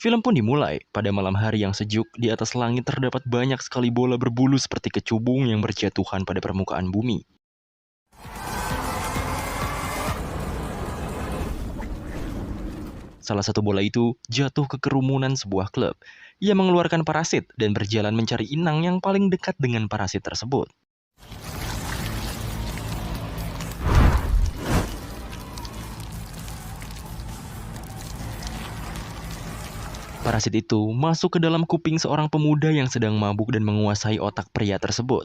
Film pun dimulai. Pada malam hari yang sejuk, di atas langit terdapat banyak sekali bola berbulu seperti kecubung yang berjatuhan pada permukaan bumi. Salah satu bola itu jatuh ke kerumunan sebuah klub. Ia mengeluarkan parasit dan berjalan mencari inang yang paling dekat dengan parasit tersebut. Parasit itu masuk ke dalam kuping seorang pemuda yang sedang mabuk dan menguasai otak pria tersebut.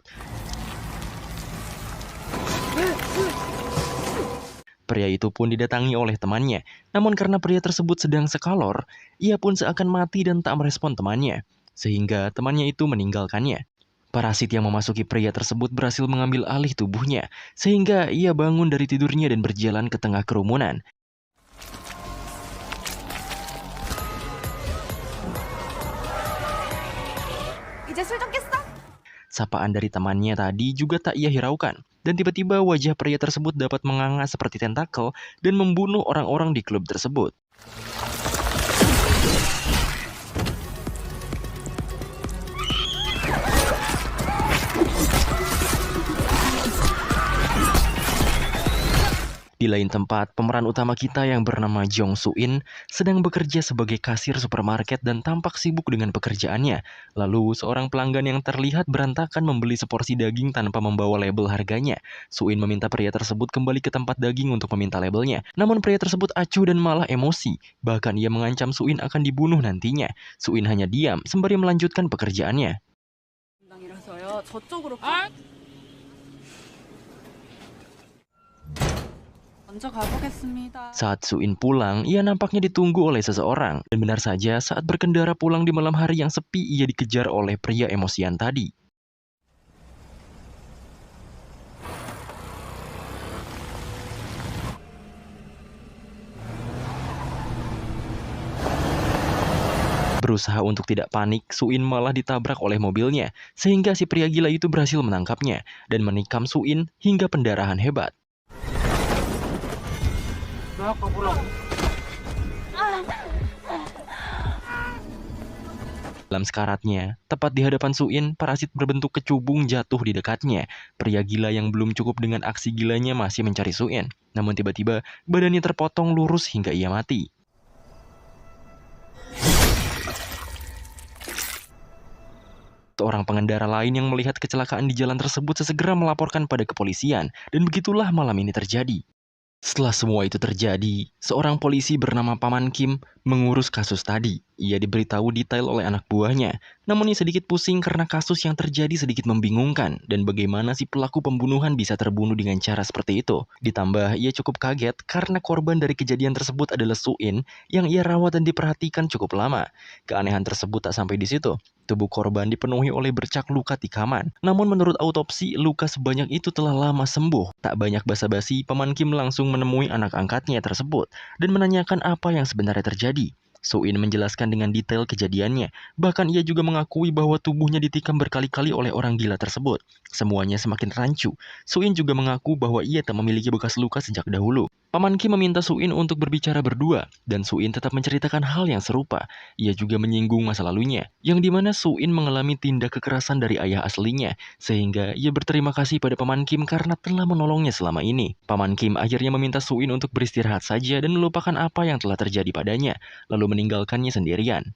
Pria itu pun didatangi oleh temannya, namun karena pria tersebut sedang sekalor, ia pun seakan mati dan tak merespon temannya, sehingga temannya itu meninggalkannya. Parasit yang memasuki pria tersebut berhasil mengambil alih tubuhnya, sehingga ia bangun dari tidurnya dan berjalan ke tengah kerumunan. 이제 술 좀 깼어? Sapaan dari temannya tadi juga tak ia hiraukan, dan tiba-tiba wajah pria tersebut dapat menganga seperti tentakel dan membunuh orang-orang di klub tersebut. Di lain tempat, pemeran utama kita yang bernama Jong Soo-in sedang bekerja sebagai kasir supermarket dan tampak sibuk dengan pekerjaannya. Lalu, seorang pelanggan yang terlihat berantakan membeli seporsi daging tanpa membawa label harganya. Soo-in meminta pria tersebut kembali ke tempat daging untuk meminta labelnya. Namun pria tersebut acuh dan malah emosi. Bahkan ia mengancam Soo-in akan dibunuh nantinya. Soo-in hanya diam sembari melanjutkan pekerjaannya. 당이라서요. 저쪽으로 먼저 가보겠습니다. Saat Soo-in pulang, ia nampaknya ditunggu oleh seseorang. Dan benar saja, saat berkendara pulang di malam hari yang sepi, ia dikejar oleh pria emosian tadi. Berusaha untuk tidak panik, Soo-in malah ditabrak oleh mobilnya, sehingga si pria gila itu berhasil menangkapnya dan menikam Soo-in hingga pendarahan hebat. Dalam sekaratnya, tepat di hadapan Soo-in, parasit berbentuk kecubung jatuh di dekatnya. Pria gila yang belum cukup dengan aksi gilanya masih mencari Soo-in. Namun tiba-tiba, badannya terpotong lurus hingga ia mati. Seorang pengendara lain yang melihat kecelakaan di jalan tersebut sesegera melaporkan pada kepolisian, dan begitulah malam ini terjadi. Setelah semua itu terjadi, seorang polisi bernama Paman Kim mengurus kasus tadi. Ia diberitahu detail oleh anak buahnya, namun ia sedikit pusing karena kasus yang terjadi sedikit membingungkan dan bagaimana si pelaku pembunuhan bisa terbunuh dengan cara seperti itu. Ditambah, ia cukup kaget karena korban dari kejadian tersebut adalah Soo-in yang ia rawat dan diperhatikan cukup lama. Keanehan tersebut tak sampai di situ. Tubuh korban dipenuhi oleh bercak luka tikaman. Namun menurut autopsi, luka sebanyak itu telah lama sembuh. Tak banyak basa-basi, Paman Kim langsung menemui anak angkatnya tersebut dan menanyakan apa yang sebenarnya terjadi. Soo-in menjelaskan dengan detail kejadiannya. Bahkan ia juga mengakui bahwa tubuhnya ditikam berkali-kali oleh orang gila tersebut. Semuanya semakin rancu. Soo-in juga mengaku bahwa ia tak memiliki bekas luka sejak dahulu. Paman Kim meminta Soo-in untuk berbicara berdua, dan Soo-in tetap menceritakan hal yang serupa. Ia juga menyinggung masa lalunya, yang dimana Soo-in mengalami tindak kekerasan dari ayah aslinya, sehingga ia berterima kasih pada Paman Kim karena telah menolongnya selama ini. Paman Kim akhirnya meminta Soo-in untuk beristirahat saja dan melupakan apa yang telah terjadi padanya, lalu meninggalkannya sendirian.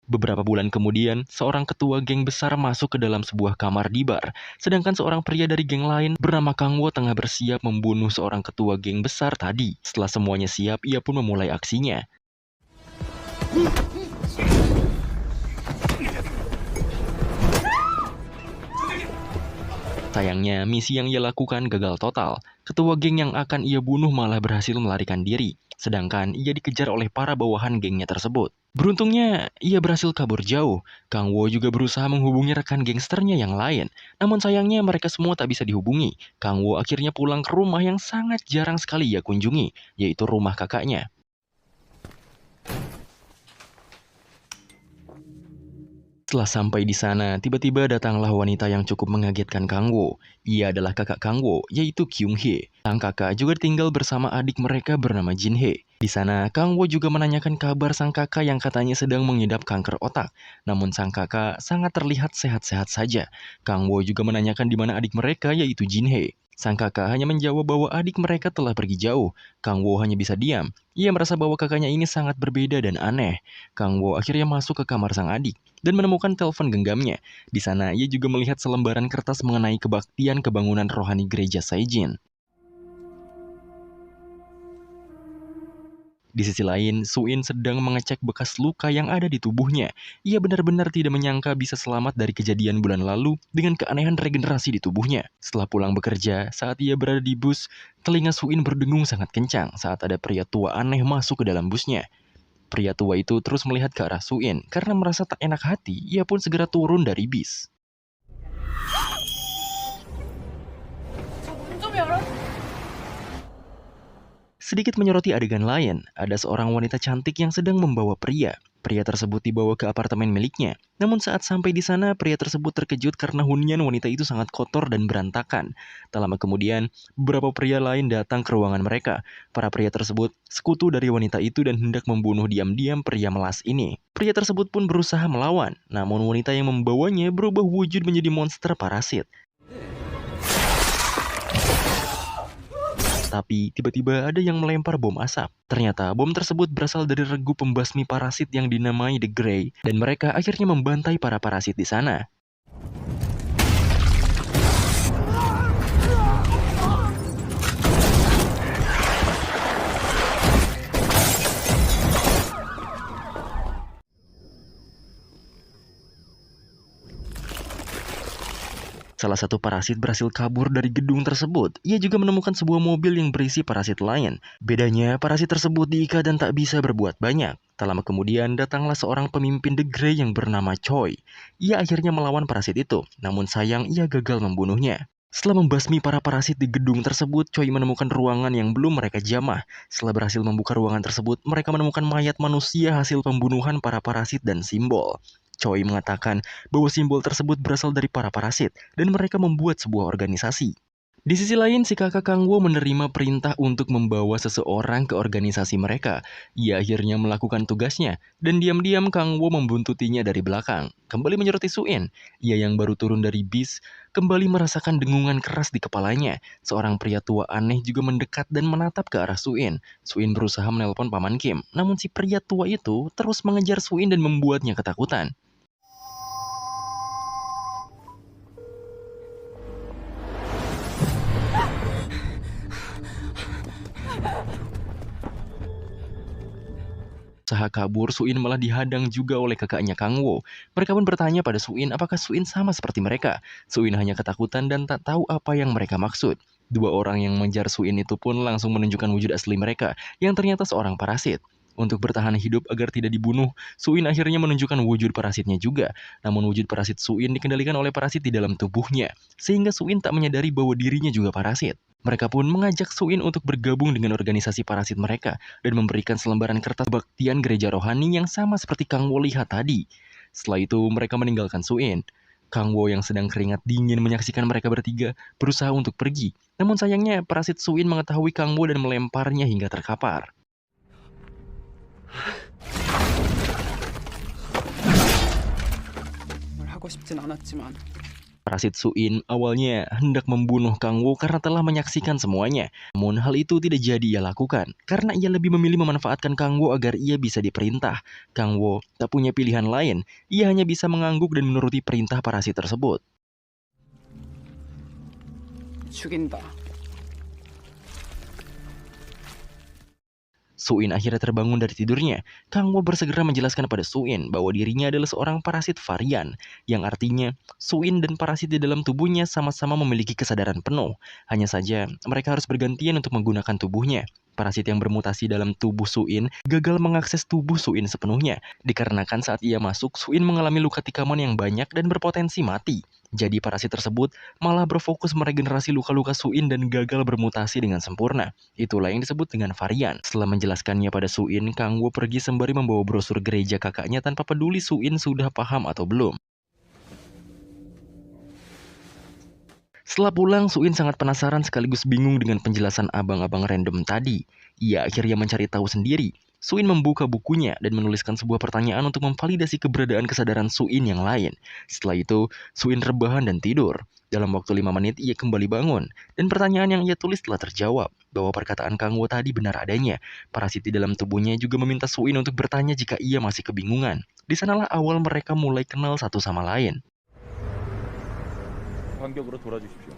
Beberapa bulan kemudian, seorang ketua geng besar masuk ke dalam sebuah kamar di bar, sedangkan seorang pria dari geng lain bernama Kang Wo tengah bersiap membunuh seorang ketua geng besar tadi. Setelah semuanya siap, ia pun memulai aksinya. Sayangnya, misi yang ia lakukan gagal total. Ketua geng yang akan ia bunuh malah berhasil melarikan diri, sedangkan ia dikejar oleh para bawahan gengnya tersebut. Beruntungnya, ia berhasil kabur jauh. Kang Wo juga berusaha menghubungi rekan gangsternya yang lain, namun sayangnya mereka semua tak bisa dihubungi. Kang Wo akhirnya pulang ke rumah yang sangat jarang sekali ia kunjungi, yaitu rumah kakaknya. Setelah sampai di sana, tiba-tiba datanglah wanita yang cukup mengagetkan Kang Wo. Ia adalah kakak Kang Wo, yaitu Kyung Hee. Sang kakak juga tinggal bersama adik mereka bernama Jin Hee. Di sana, Kang Wo juga menanyakan kabar sang kakak yang katanya sedang mengidap kanker otak. Namun sang kakak sangat terlihat sehat-sehat saja. Kang Wo juga menanyakan di mana adik mereka, yaitu Jin Hee. Sang kakak hanya menjawab bahwa adik mereka telah pergi jauh. Kang Wo hanya bisa diam. Ia merasa bahwa kakaknya ini sangat berbeda dan aneh. Kang Wo akhirnya masuk ke kamar sang adik dan menemukan telepon genggamnya. Di sana, ia juga melihat selembaran kertas mengenai kebaktian kebangunan rohani gereja Saijin. Di sisi lain, Suin sedang mengecek bekas luka yang ada di tubuhnya. Ia benar-benar tidak menyangka bisa selamat dari kejadian bulan lalu dengan keanehan regenerasi di tubuhnya. Setelah pulang bekerja, saat ia berada di bus, telinga Suin berdengung sangat kencang saat ada pria tua aneh masuk ke dalam busnya. Pria tua itu terus melihat ke arah Suin. Karena merasa tak enak hati, ia pun segera turun dari bis. 문 좀 열어. Sedikit menyoroti adegan lain, ada seorang wanita cantik yang sedang membawa pria. Pria tersebut dibawa ke apartemen miliknya. Namun saat sampai di sana, pria tersebut terkejut karena hunian wanita itu sangat kotor dan berantakan. Tak lama kemudian, beberapa pria lain datang ke ruangan mereka. Para pria tersebut sekutu dari wanita itu dan hendak membunuh diam-diam pria melas ini. Pria tersebut pun berusaha melawan, namun wanita yang membawanya berubah wujud menjadi monster parasit. Tapi tiba-tiba ada yang melempar bom asap. Ternyata bom tersebut berasal dari regu pembasmi parasit yang dinamai The Grey, dan mereka akhirnya membantai para parasit di sana. Salah satu parasit berhasil kabur dari gedung tersebut. Ia juga menemukan sebuah mobil yang berisi parasit lain. Bedanya, parasit tersebut diikat dan tak bisa berbuat banyak. Tak lama kemudian, datanglah seorang pemimpin The Grey yang bernama Choi. Ia akhirnya melawan parasit itu, namun sayang ia gagal membunuhnya. Setelah membasmi para parasit di gedung tersebut, Choi menemukan ruangan yang belum mereka jamah. Setelah berhasil membuka ruangan tersebut, mereka menemukan mayat manusia hasil pembunuhan para parasit dan simbol. Choi mengatakan bahwa simbol tersebut berasal dari para parasit dan mereka membuat sebuah organisasi. Di sisi lain, si kakak Kang Wo menerima perintah untuk membawa seseorang ke organisasi mereka. Ia akhirnya melakukan tugasnya, dan diam-diam Kang Wo membuntutinya dari belakang. Kembali menyoroti Suin, ia yang baru turun dari bis, kembali merasakan dengungan keras di kepalanya. Seorang pria tua aneh juga mendekat dan menatap ke arah Suin. Suin berusaha menelpon Paman Kim, namun si pria tua itu terus mengejar Suin dan membuatnya ketakutan. Usaha kabur, Suin malah dihadang juga oleh kakaknya Kang Wo. Mereka pun bertanya pada Suin apakah Suin sama seperti mereka. Suin hanya ketakutan dan tak tahu apa yang mereka maksud. Dua orang yang mengejar Suin itu pun langsung menunjukkan wujud asli mereka, yang ternyata seorang parasit. Untuk bertahan hidup agar tidak dibunuh, Suin akhirnya menunjukkan wujud parasitnya juga. Namun wujud parasit Suin dikendalikan oleh parasit di dalam tubuhnya, sehingga Suin tak menyadari bahwa dirinya juga parasit. Mereka pun mengajak Suin untuk bergabung dengan organisasi parasit mereka dan memberikan selembaran kertas kebaktian gereja rohani yang sama seperti Kang Wo lihat tadi. Setelah itu mereka meninggalkan Suin. Kang Wo yang sedang keringat dingin menyaksikan mereka bertiga berusaha untuk pergi. Namun sayangnya parasit Suin mengetahui Kang Wo dan melemparnya hingga terkapar. 뭘 하고 싶진 않았지만 Parasit Suin awalnya hendak membunuh Kang Wo karena telah menyaksikan semuanya. Namun hal itu tidak jadi ia lakukan, karena ia lebih memilih memanfaatkan Kang Wo agar ia bisa diperintah. Kang Wo tak punya pilihan lain, ia hanya bisa mengangguk dan menuruti perintah parasit tersebut. 죽인다. Suin akhirnya terbangun dari tidurnya. Kang Wo bersegera menjelaskan pada Suin bahwa dirinya adalah seorang parasit varian, yang artinya Suin dan parasit di dalam tubuhnya sama-sama memiliki kesadaran penuh. Hanya saja mereka harus bergantian untuk menggunakan tubuhnya. Parasit yang bermutasi dalam tubuh Suin gagal mengakses tubuh Suin sepenuhnya, dikarenakan saat ia masuk, Suin mengalami luka tikaman yang banyak dan berpotensi mati. Jadi parasit tersebut malah berfokus meregenerasi luka-luka Suin dan gagal bermutasi dengan sempurna. Itulah yang disebut dengan varian. Setelah menjelaskannya pada Suin, Kang Wo pergi sembari membawa brosur gereja kakaknya tanpa peduli Suin sudah paham atau belum. Setelah pulang, Suin sangat penasaran sekaligus bingung dengan penjelasan abang-abang random tadi. Ia akhirnya mencari tahu sendiri. Suin membuka bukunya dan menuliskan sebuah pertanyaan untuk memvalidasi keberadaan kesadaran Suin yang lain. Setelah itu, Suin rebahan dan tidur. Dalam waktu 5 menit, ia kembali bangun. Dan pertanyaan yang ia tulis telah terjawab, bahwa perkataan Kang Wo tadi benar adanya. Parasit di dalam tubuhnya juga meminta Suin untuk bertanya jika ia masih kebingungan. Di sanalah awal mereka mulai kenal satu sama lain. 간격으로 돌아주십시오.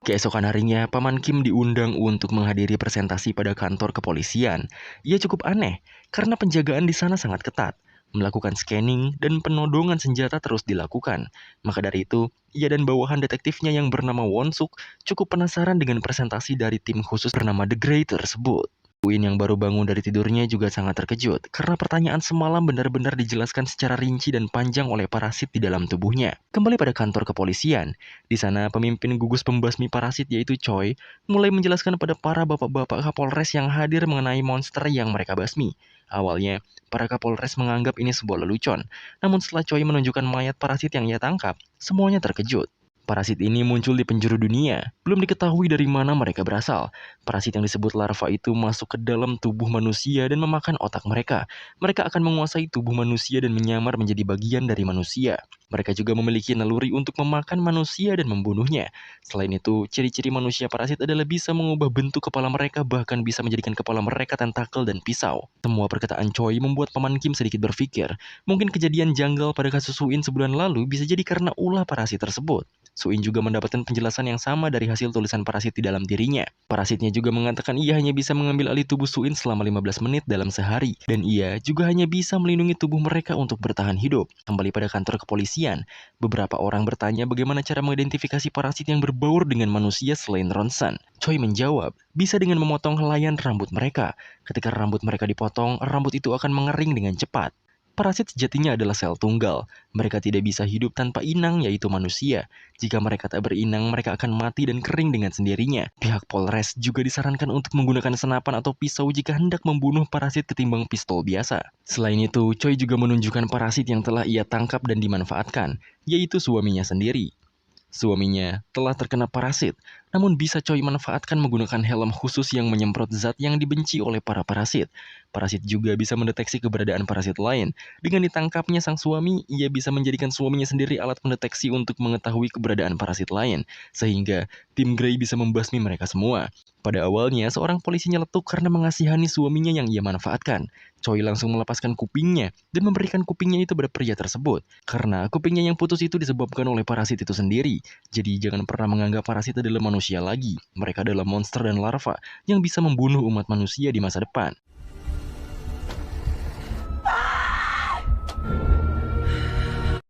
Keesokan harinya, Paman Kim diundang untuk menghadiri presentasi pada kantor kepolisian. Ia cukup aneh, karena penjagaan di sana sangat ketat. Melakukan scanning dan penodongan senjata terus dilakukan. Maka dari itu, ia dan bawahan detektifnya yang bernama Won Suk cukup penasaran dengan presentasi dari tim khusus bernama The Grey tersebut. Suin yang baru bangun dari tidurnya juga sangat terkejut karena pertanyaan semalam benar-benar dijelaskan secara rinci dan panjang oleh parasit di dalam tubuhnya. Kembali pada kantor kepolisian, di sana pemimpin gugus pembasmi parasit yaitu Choi mulai menjelaskan pada para bapak-bapak Kapolres yang hadir mengenai monster yang mereka basmi. Awalnya, para Kapolres menganggap ini sebuah lelucon, namun setelah Choi menunjukkan mayat parasit yang ia tangkap, semuanya terkejut. Parasit ini muncul di penjuru dunia, belum diketahui dari mana mereka berasal. Parasit yang disebut larva itu masuk ke dalam tubuh manusia dan memakan otak mereka. Mereka akan menguasai tubuh manusia dan menyamar menjadi bagian dari manusia. Mereka juga memiliki naluri untuk memakan manusia dan membunuhnya. Selain itu, ciri-ciri manusia parasit adalah bisa mengubah bentuk kepala mereka, bahkan bisa menjadikan kepala mereka tentakel dan pisau. Semua perkataan Choi membuat Paman Kim sedikit berpikir, mungkin kejadian janggal pada kasus Suin sebulan lalu bisa jadi karena ulah parasit tersebut. Suin juga mendapatkan penjelasan yang sama dari hasil tulisan parasit di dalam dirinya. Parasitnya juga mengatakan ia hanya bisa mengambil alih tubuh Suin selama 15 menit dalam sehari. Dan ia juga hanya bisa melindungi tubuh mereka untuk bertahan hidup. Kembali pada kantor kepolisian, beberapa orang bertanya bagaimana cara mengidentifikasi parasit yang berbaur dengan manusia selain ronsen. Choi menjawab, bisa dengan memotong helaian rambut mereka. Ketika rambut mereka dipotong, rambut itu akan mengering dengan cepat. Parasit sejatinya adalah sel tunggal. Mereka tidak bisa hidup tanpa inang, yaitu manusia. Jika mereka tak berinang, mereka akan mati dan kering dengan sendirinya. Pihak Polres juga disarankan untuk menggunakan senapan atau pisau jika hendak membunuh parasit ketimbang pistol biasa. Selain itu, Choi juga menunjukkan parasit yang telah ia tangkap dan dimanfaatkan, yaitu suaminya sendiri. Suaminya telah terkena parasit, namun bisa Choi manfaatkan menggunakan helm khusus yang menyemprot zat yang dibenci oleh para parasit. Parasit juga bisa mendeteksi keberadaan parasit lain. Dengan ditangkapnya sang suami, ia bisa menjadikan suaminya sendiri alat pendeteksi untuk mengetahui keberadaan parasit lain, sehingga tim Grey bisa membasmi mereka semua. Pada awalnya, seorang polisi nyeletuk karena mengasihani suaminya yang ia manfaatkan. Choi langsung melepaskan kupingnya dan memberikan kupingnya itu pada pria tersebut. Karena kupingnya yang putus itu disebabkan oleh parasit itu sendiri. Jadi jangan pernah menganggap parasit adalah manusia lagi. Mereka adalah monster dan larva yang bisa membunuh umat manusia di masa depan.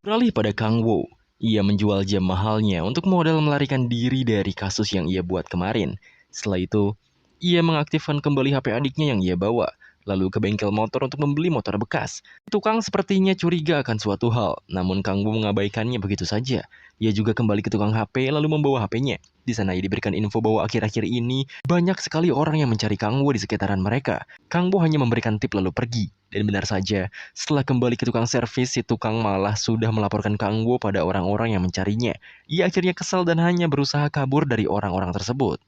Beralih pada Kang Wo, ia menjual jam mahalnya untuk modal melarikan diri dari kasus yang ia buat kemarin. Setelah itu, ia mengaktifkan kembali HP adiknya yang ia bawa, lalu ke bengkel motor untuk membeli motor bekas. Tukang sepertinya curiga akan suatu hal, namun Kang Wo mengabaikannya begitu saja. Ia juga kembali ke tukang HP lalu membawa HP-nya. Di sana ia diberikan info bahwa akhir-akhir ini banyak sekali orang yang mencari Kang Wo di sekitaran mereka. Kang Wo hanya memberikan tip lalu pergi. Dan benar saja, setelah kembali ke tukang servis, si tukang malah sudah melaporkan Kang Wo pada orang-orang yang mencarinya. Ia akhirnya kesal dan hanya berusaha kabur dari orang-orang tersebut.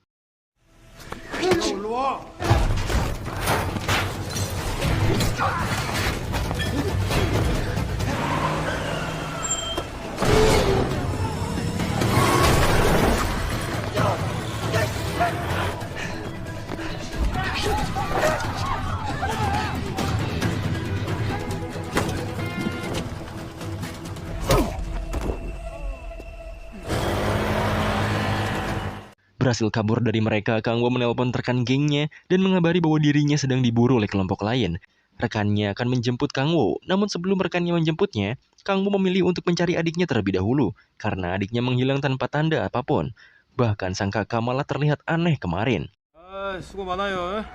Berhasil kabur dari mereka, Kang Wo menelpon rekan gengnya dan mengabari bahwa dirinya sedang diburu oleh kelompok lain. Rekannya akan menjemput Kang Wo, namun sebelum rekannya menjemputnya, Kang Wo memilih untuk mencari adiknya terlebih dahulu, karena adiknya menghilang tanpa tanda apapun. Bahkan sang kakak malah terlihat aneh kemarin. 수고 많아요.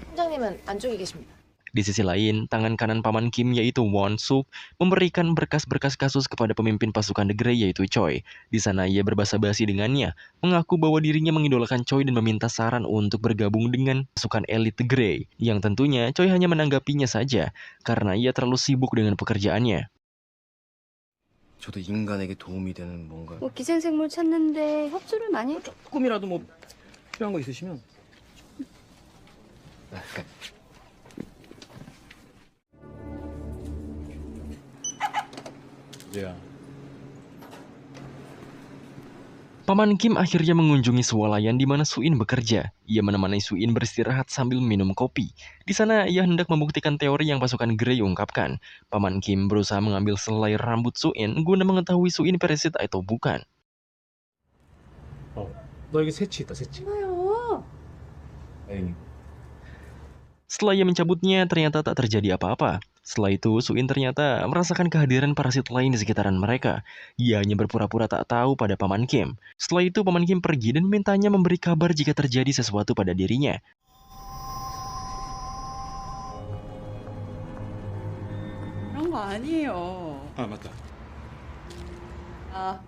팀장님은 안쪽에 계십니다. Di sisi lain, tangan kanan paman Kim yaitu Won Suk memberikan berkas-berkas kasus kepada pemimpin pasukan The Grey yaitu Choi. Di sana ia berbasa-basi dengannya, mengaku bahwa dirinya mengidolakan Choi dan meminta saran untuk bergabung dengan pasukan elit The Grey. Yang tentunya Choi hanya menanggapinya saja, karena ia terlalu sibuk dengan pekerjaannya. 저도 인간에게 도움이 되는 뭔가. 뭐 기생생물 찾는데 협조를 많이 해. 조금이라도 뭐 필요한 거 있으시면. 야. Paman Kim akhirnya mengunjungi swalayan di mana Suin bekerja. Ia menemani Suin beristirahat sambil minum kopi. Di sana ia hendak membuktikan teori yang pasukan Grey ungkapkan. Paman Kim berusaha mengambil selai rambut Suin guna mengetahui Suin parasit atau bukan. 너 여기 새치 있다, 새치. 뭐요? 에이. Setelah ia mencabutnya, ternyata tak terjadi apa-apa. Setelah itu, Suin ternyata merasakan kehadiran parasit lain di sekitaran mereka. Ia hanya berpura-pura tak tahu pada Paman Kim. Setelah itu, Paman Kim pergi dan memintanya memberi kabar jika terjadi sesuatu pada dirinya. 그런 거 아니에요. 아, 맞다. 아,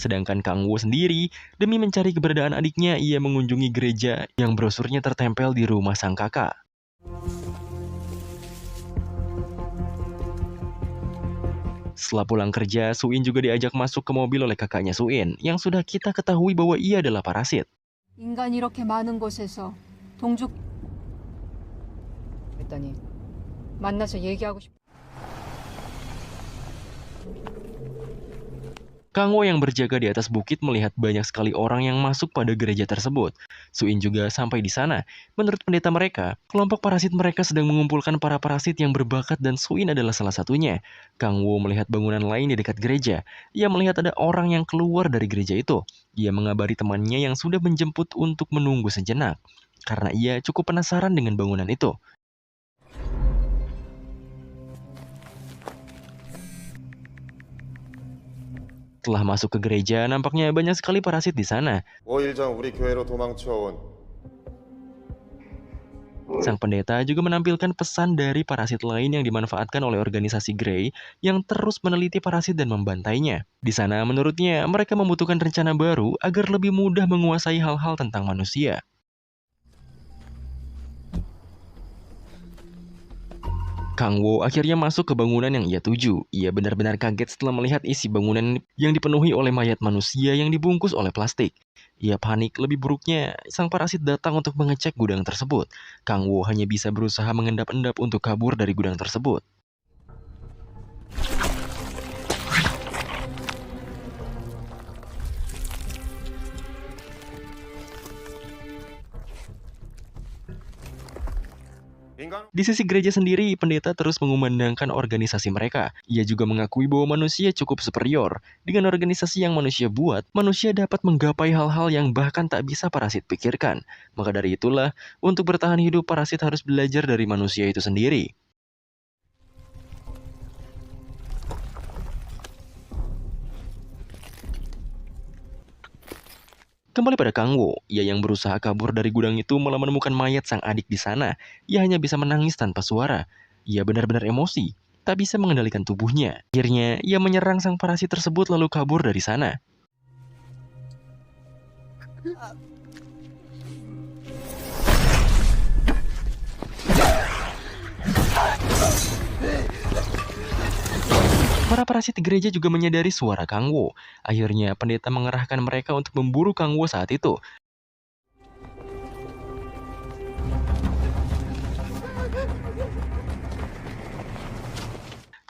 Sedangkan Kang Wo sendiri, demi mencari keberadaan adiknya, ia mengunjungi gereja yang brosurnya tertempel di rumah sang kakak. Setelah pulang kerja, Suin juga diajak masuk ke mobil oleh kakaknya Suin, yang sudah kita ketahui bahwa ia adalah parasit. 인간이 이렇게 많은 곳에서 동죽 했더니 만나서 얘기하고 싶. Kang Wo yang berjaga di atas bukit melihat banyak sekali orang yang masuk pada gereja tersebut. Suin juga sampai di sana. Menurut pendeta mereka, kelompok parasit mereka sedang mengumpulkan para parasit yang berbakat dan Suin adalah salah satunya. Kang Wo melihat bangunan lain di dekat gereja. Ia melihat ada orang yang keluar dari gereja itu. Ia mengabari temannya yang sudah menjemput untuk menunggu sejenak. Karena ia cukup penasaran dengan bangunan itu. Setelah masuk ke gereja, nampaknya banyak sekali parasit di sana. 5일 전 우리 교회로 도망쳐온 Sang pendeta juga menampilkan pesan dari parasit lain yang dimanfaatkan oleh organisasi Grey yang terus meneliti parasit dan membantainya. Di sana, menurutnya, mereka membutuhkan rencana baru agar lebih mudah menguasai hal-hal tentang manusia. Kang Wo akhirnya masuk ke bangunan yang ia tuju. Ia benar-benar kaget setelah melihat isi bangunan yang dipenuhi oleh mayat manusia yang dibungkus oleh plastik. Ia panik, lebih buruknya sang parasit datang untuk mengecek gudang tersebut. Kang Wo hanya bisa berusaha mengendap-endap untuk kabur dari gudang tersebut. 인간 Di sisi gereja sendiri, pendeta terus mengumandangkan organisasi mereka. Ia juga mengakui bahwa manusia cukup superior. Dengan organisasi yang manusia buat, manusia dapat menggapai hal-hal yang bahkan tak bisa parasit pikirkan. Maka dari itulah, untuk bertahan hidup, parasit harus belajar dari manusia itu sendiri. Kembali pada Kang Wo, ia yang berusaha kabur dari gudang itu malah menemukan mayat sang adik di sana. Ia hanya bisa menangis tanpa suara. Ia benar-benar emosi, tak bisa mengendalikan tubuhnya. Akhirnya, ia menyerang sang parasit tersebut lalu kabur dari sana. Para parasit di gereja juga menyadari suara Kang Wo. Akhirnya, pendeta mengerahkan mereka untuk memburu Kang Wo saat itu.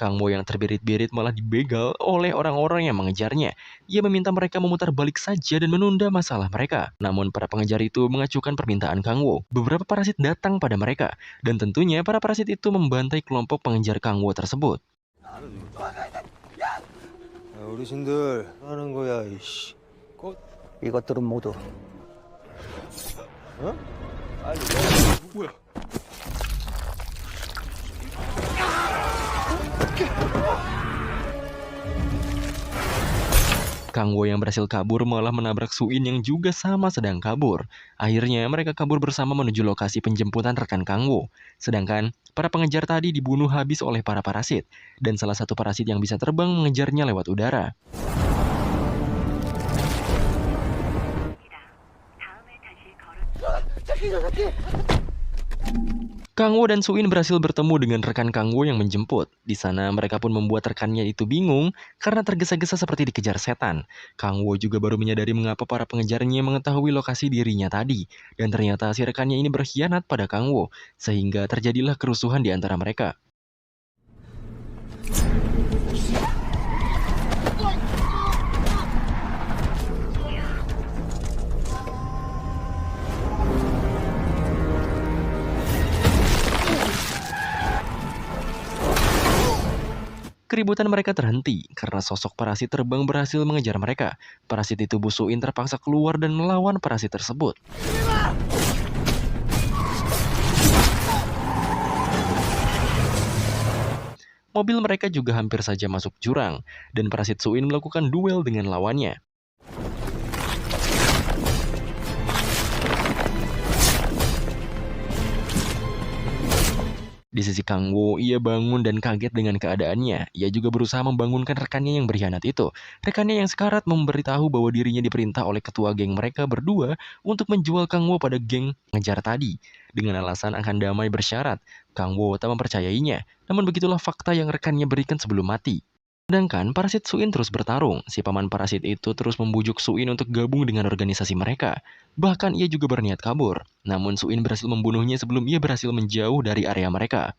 Kang Wo yang terbirit-birit malah dibegal oleh orang-orang yang mengejarnya. Ia meminta mereka memutar balik saja dan menunda masalah mereka. Namun para pengejar itu mengacuhkan permintaan Kang Wo. Beberapa parasit datang pada mereka. Dan tentunya para parasit itu membantai kelompok pengejar Kang Wo tersebut. 어르신들 하는 거야, 이씨. 이것들은 모두 Kang Wo yang berhasil kabur malah menabrak Suin yang juga sama sedang kabur. Akhirnya mereka kabur bersama menuju lokasi penjemputan rekan Kang Wo. Sedangkan para pengejar tadi dibunuh habis oleh para parasit. Dan salah satu parasit yang bisa terbang mengejarnya lewat udara. Kang Wo dan Suin berhasil bertemu dengan rekan Kang Wo yang menjemput. Di sana mereka pun membuat rekannya itu bingung karena tergesa-gesa seperti dikejar setan. Kang Wo juga baru menyadari mengapa para pengejarnya mengetahui lokasi dirinya tadi. Dan ternyata si rekannya ini berkhianat pada Kang Wo, sehingga terjadilah kerusuhan di antara mereka. Keributan mereka terhenti karena sosok parasit terbang berhasil mengejar mereka. Parasit itu Bu Suin terpaksa keluar dan melawan parasit tersebut. Mobil mereka juga hampir saja masuk jurang, dan parasit Suin melakukan duel dengan lawannya. Di sisi Kang Wo, ia bangun dan kaget dengan keadaannya. Ia juga berusaha membangunkan rekannya yang berkhianat itu. Rekannya yang sekarat memberitahu bahwa dirinya diperintah oleh ketua geng mereka berdua untuk menjual Kang Wo pada geng pengejar tadi. Dengan alasan akan damai bersyarat, Kang Wo tak mempercayainya. Namun begitulah fakta yang rekannya berikan sebelum mati. Sedangkan parasit Suin terus bertarung. Si paman parasit itu terus membujuk Suin untuk gabung dengan organisasi mereka. Bahkan ia juga berniat kabur. Namun Suin berhasil membunuhnya sebelum ia berhasil menjauh dari area mereka.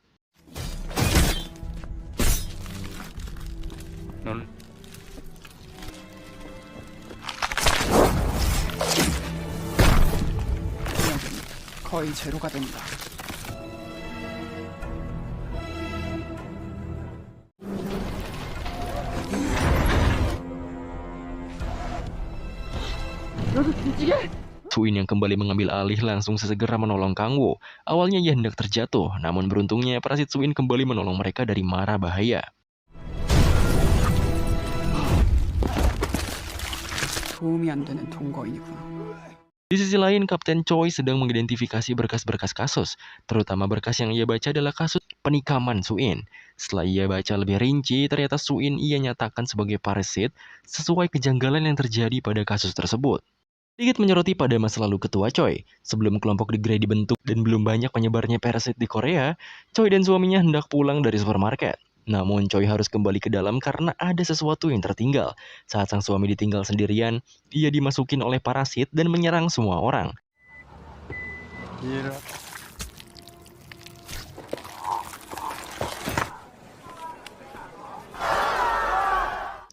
거의 제로가 된다. Suin yang kembali mengambil alih langsung sesegera menolong Kang Wo. Awalnya ia hendak terjatuh, namun beruntungnya parasit Suin kembali menolong mereka dari mara bahaya. 도움이 안 되는 동거인이구나. Di sisi lain, Kapten Choi sedang mengidentifikasi berkas-berkas kasus. Terutama berkas yang ia baca adalah kasus penikaman Suin. Setelah ia baca lebih rinci, ternyata Suin ia nyatakan sebagai parasit sesuai kejanggalan yang terjadi pada kasus tersebut. Sedikit menyoroti pada masa lalu ketua Choi. Sebelum kelompok The Grey dibentuk dan belum banyak penyebarnya parasit di Korea, Choi dan suaminya hendak pulang dari supermarket. Namun Choi harus kembali ke dalam karena ada sesuatu yang tertinggal. Saat sang suami ditinggal sendirian, ia dimasukin oleh parasit dan menyerang semua orang.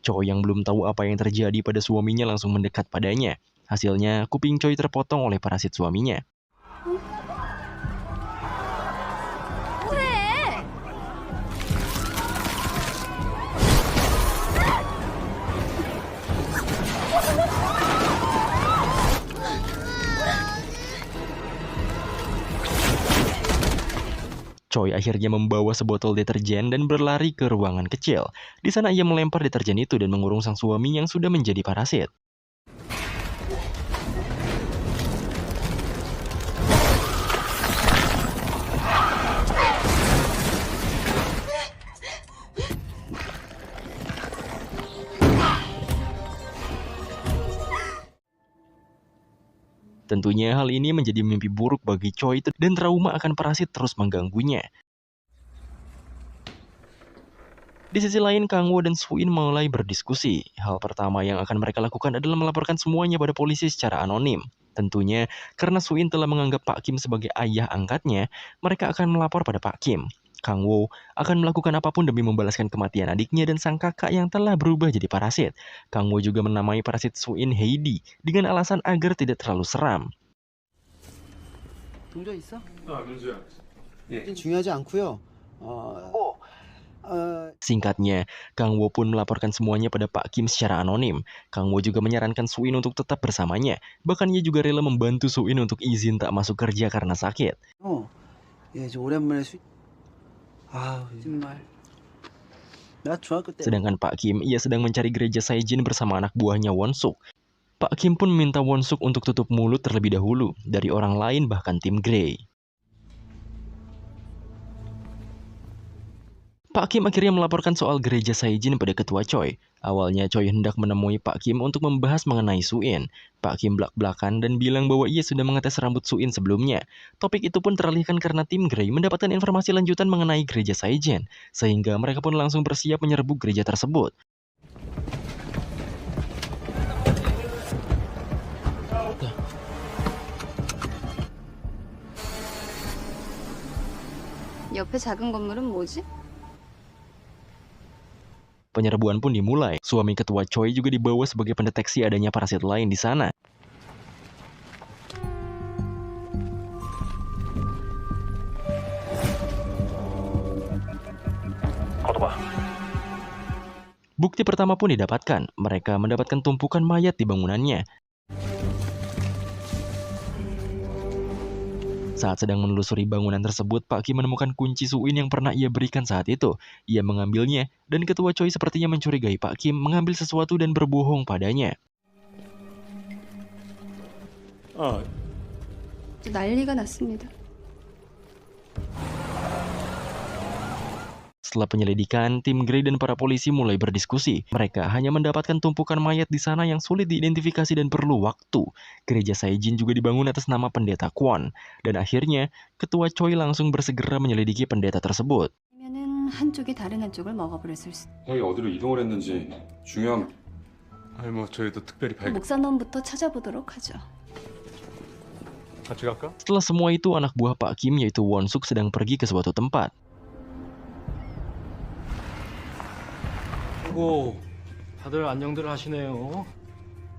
Choi yang belum tahu apa yang terjadi pada suaminya langsung mendekat padanya. Hasilnya, kuping Choi terpotong oleh parasit suaminya. Choi akhirnya membawa sebotol deterjen dan berlari ke ruangan kecil. Di sana ia melempar deterjen itu dan mengurung sang suami yang sudah menjadi parasit. Tentunya hal ini menjadi mimpi buruk bagi Choi dan trauma akan parasit terus mengganggunya. Di sisi lain, Kang Wo dan Suin mulai berdiskusi. Hal pertama yang akan mereka lakukan adalah melaporkan semuanya pada polisi secara anonim. Tentunya, karena Suin telah menganggap Pak Kim sebagai ayah angkatnya, mereka akan melapor pada Pak Kim. Kang Wo akan melakukan apapun demi membalaskan kematian adiknya dan sang kakak yang telah berubah jadi parasit. Kang Wo juga menamai parasit Suin Heidi dengan alasan agar tidak terlalu seram. 동전 있어? 민수야. 중요하지 않고요. Singkatnya, Kang Wo pun melaporkan semuanya pada Pak Kim secara anonim. Kang Wo juga menyarankan Suin untuk tetap bersamanya. Bahkan ia juga rela membantu Suin untuk izin tak masuk kerja karena sakit. 예, 저 오랜만에 정말 나 중학교 때 Sedangkan Pak Kim, ia sedang mencari gereja Saejin bersama anak buahnya Won-suk. Pak Kim pun meminta Won-suk untuk tutup mulut terlebih dahulu dari orang lain bahkan tim Grey. Pak Kim akhirnya melaporkan soal gereja Saejin pada ketua Choi. Awalnya Choi hendak menemui Pak Kim untuk membahas mengenai Suin. Pak Kim belak-belakan dan bilang bahwa ia sudah mengetes rambut Suin sebelumnya. Topik itu pun teralihkan karena tim Grey mendapatkan informasi lanjutan mengenai gereja Saejin, sehingga mereka pun langsung bersiap menyerbu gereja tersebut. 옆에 작은 건물은 뭐지? Penyerbuan pun dimulai. Suami ketua Choi juga dibawa sebagai pendeteksi adanya parasit lain di sana. Bukti pertama pun didapatkan. Mereka mendapatkan tumpukan mayat di bangunannya. Saat sedang menelusuri bangunan tersebut, Pak Kim menemukan kunci Suin yang pernah ia berikan saat itu. Ia mengambilnya, dan ketua Choi sepertinya mencurigai Pak Kim mengambil sesuatu dan berbohong padanya. 난리가 났습니다. Setelah penyelidikan, tim Grey dan para polisi mulai berdiskusi. Mereka hanya mendapatkan tumpukan mayat di sana yang sulit diidentifikasi dan perlu waktu. Gereja Saejin juga dibangun atas nama pendeta Kwon. Dan akhirnya, ketua Choi langsung bersegera menyelidiki pendeta tersebut. 그러면은 한쪽이 다른 한쪽을 먹어버렸을 수. 형이 어디로 이동을 했는지 중요한 아니 뭐 저희도 특별히 발견. 목사님부터 찾아보도록 하죠. 같이 갈까? Setelah semua itu, anak buah Pak Kim yaitu Won-suk sedang pergi ke suatu tempat. 아이고, 다들 안녕들 하시네요.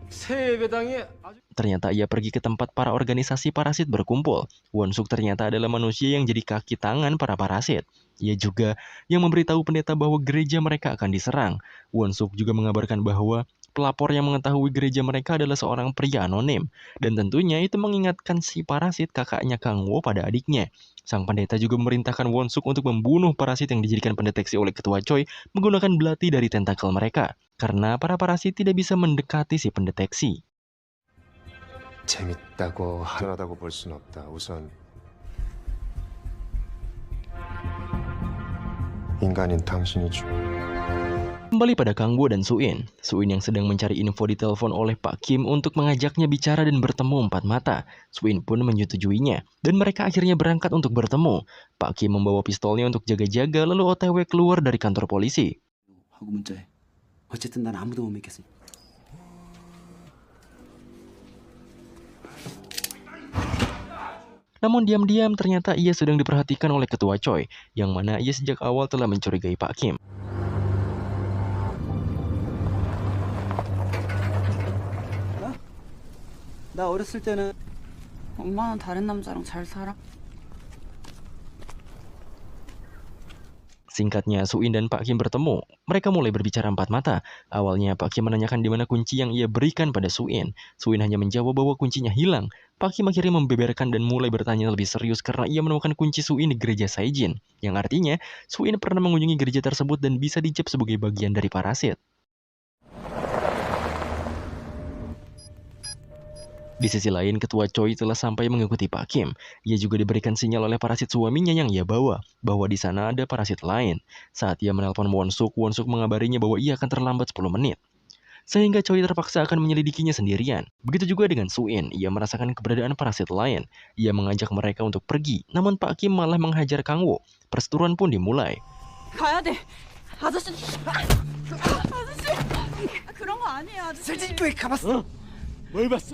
새 예배당이 아주 Ternyata ia pergi ke tempat para organisasi parasit berkumpul. Won-suk ternyata adalah manusia yang jadi kaki tangan para parasit. Ia juga yang memberitahu pendeta bahwa gereja mereka akan diserang. Won-suk juga mengabarkan bahwa pelapor yang mengetahui gereja mereka adalah seorang pria anonim. Dan tentunya itu mengingatkan si parasit kakaknya Kang Wo pada adiknya. Sang pendeta juga memerintahkan Won-suk untuk membunuh parasit yang dijadikan pendeteksi oleh ketua Choi menggunakan belati dari tentakel mereka. Karena para parasit tidak bisa mendekati si pendeteksi. 재밌다고 하다고 볼 수는 없다. 우선 인간인 당신이 Kembali pada Kang Wo dan Suin. Suin yang sedang mencari info ditelepon oleh Pak Kim untuk mengajaknya bicara dan bertemu empat mata. Suin pun menyetujuinya, dan mereka akhirnya berangkat untuk bertemu. Pak Kim membawa pistolnya untuk jaga-jaga lalu OTW keluar dari kantor polisi. 하고 문자해. 어쨌든 난 아무도 못 믿겠으니. Namun diam-diam ternyata ia sedang diperhatikan oleh ketua Choi, yang mana ia sejak awal telah mencurigai Pak Kim. 나 어렸을 때는 엄마는 다른 남자랑 잘 살아? Singkatnya, Suin dan Pak Kim bertemu. Mereka mulai berbicara empat mata. Awalnya, Pak Kim menanyakan di mana kunci yang ia berikan pada Suin. Suin hanya menjawab bahwa kuncinya hilang. Pak Kim akhirnya membeberkan dan mulai bertanya lebih serius karena ia menemukan kunci Suin di gereja Saejin. Yang artinya, Suin pernah mengunjungi gereja tersebut dan bisa dicap sebagai bagian dari parasit. Di sisi lain, ketua Choi telah sampai mengikuti Pak Kim. Ia juga diberikan sinyal oleh parasit suaminya yang ia bawa, bahwa di sana ada parasit lain. Saat ia menelpon Won-suk, Won-suk mengabarinya bahwa ia akan terlambat 10 menit. Sehingga Choi terpaksa akan menyelidikinya sendirian. Begitu juga dengan Suin, ia merasakan keberadaan parasit lain. Ia mengajak mereka untuk pergi, namun Pak Kim malah menghajar Kang Wo. Perseteruan pun dimulai. 가야 돼. 아저씨. 아저씨. 그런 거 아니에요, 아저씨. 왜 가봤어? 뭘 봤어?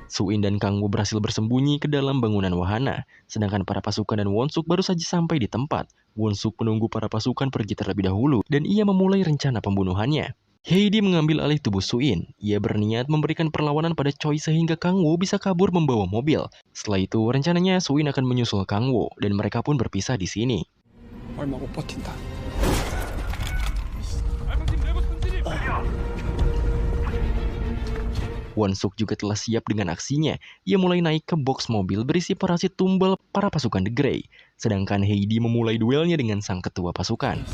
Suin dan Kang Wo berhasil bersembunyi ke dalam bangunan wahana. Sedangkan para pasukan dan Won-suk baru saja sampai di tempat. Won-suk menunggu para pasukan pergi terlebih dahulu, dan ia memulai rencana pembunuhannya. Heidi mengambil alih tubuh Suin. Ia berniat memberikan perlawanan pada Choi sehingga Kang Wo bisa kabur membawa mobil. Setelah itu, rencananya Suin akan menyusul Kang Wo, dan mereka pun berpisah di sini. 얼마 못 버틴다. Won-suk juga telah siap dengan aksinya. Ia mulai naik ke box mobil berisi parasit tumbal para pasukan The Grey. Sedangkan Heidi memulai duelnya dengan sang ketua pasukan.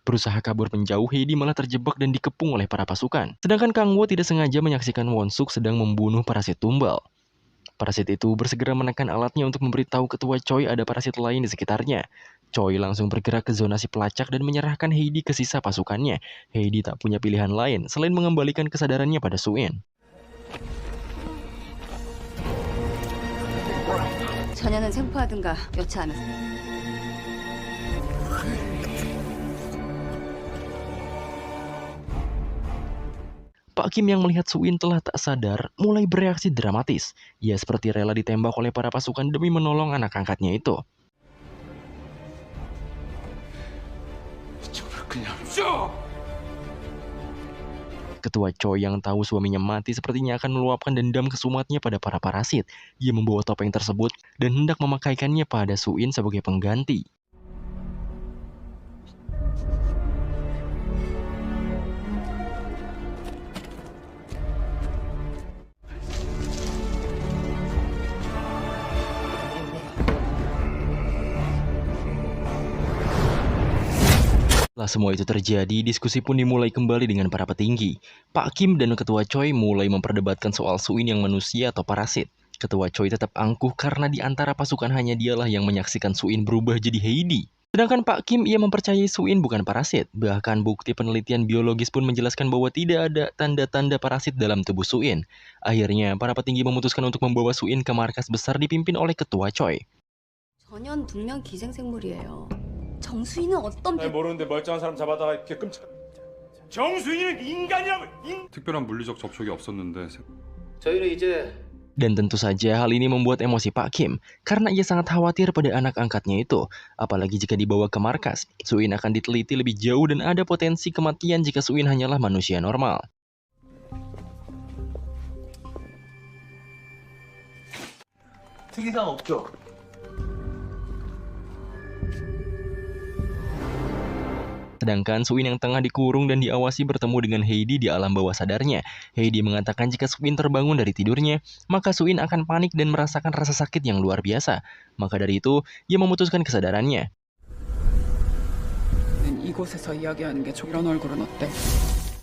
Berusaha kabur menjauh, Heidi malah terjebak dan dikepung oleh para pasukan. Sedangkan Kang Wo tidak sengaja menyaksikan Won-suk sedang membunuh parasit tumbal. Parasit itu bersegera menekan alatnya untuk memberitahu ketua Choi ada parasit lain di sekitarnya. Choi langsung bergerak ke zonasi pelacak dan menyerahkan Heidi ke sisa pasukannya. Heidi tak punya pilihan lain selain mengembalikan kesadarannya pada Suin. 전혀는 생포하든가 여차 않으세요. Pak Kim yang melihat Suin telah tak sadar mulai bereaksi dramatis. Ia seperti rela ditembak oleh para pasukan demi menolong anak angkatnya itu. Ketua Choi yang tahu suaminya mati sepertinya akan meluapkan dendam kesumatnya pada para parasit. Ia membawa topeng tersebut dan hendak memakaikannya pada Suin sebagai pengganti. Setelah semua itu terjadi, diskusi pun dimulai kembali dengan para petinggi. Pak Kim dan Ketua Choi mulai memperdebatkan soal Suin yang manusia atau parasit. Ketua Choi tetap angkuh karena di antara pasukan hanya dialah yang menyaksikan Suin berubah jadi Heidi. Sedangkan Pak Kim, ia mempercayai Suin bukan parasit. Bahkan bukti penelitian biologis pun menjelaskan bahwa tidak ada tanda-tanda parasit dalam tubuh Suin. Akhirnya, para petinggi memutuskan untuk membawa Suin ke markas besar dipimpin oleh Ketua Choi. 전현 분명 기생생물이에요. 정수희는 어떤 모르는데 멀쩡한 사람 잡아다가 이렇게 끔찍한. 정수인은 인간이라고. 특별한 물리적 접촉이 없었는데 저희는 이제 Dan tentu saja hal ini membuat emosi Pak Kim, karena ia sangat khawatir pada anak angkatnya itu. Apalagi jika dibawa ke markas, Suin akan diteliti lebih jauh dan ada potensi kematian jika Suin hanyalah manusia normal. 특이사항 없죠? Sedangkan Suin yang tengah dikurung dan diawasi bertemu dengan Heidi di alam bawah sadarnya. Heidi mengatakan jika Suin terbangun dari tidurnya, maka Suin akan panik dan merasakan rasa sakit yang luar biasa. Maka dari itu, ia memutuskan kesadarannya. 이곳에서 이야기하는 게 이런 얼굴은 어때?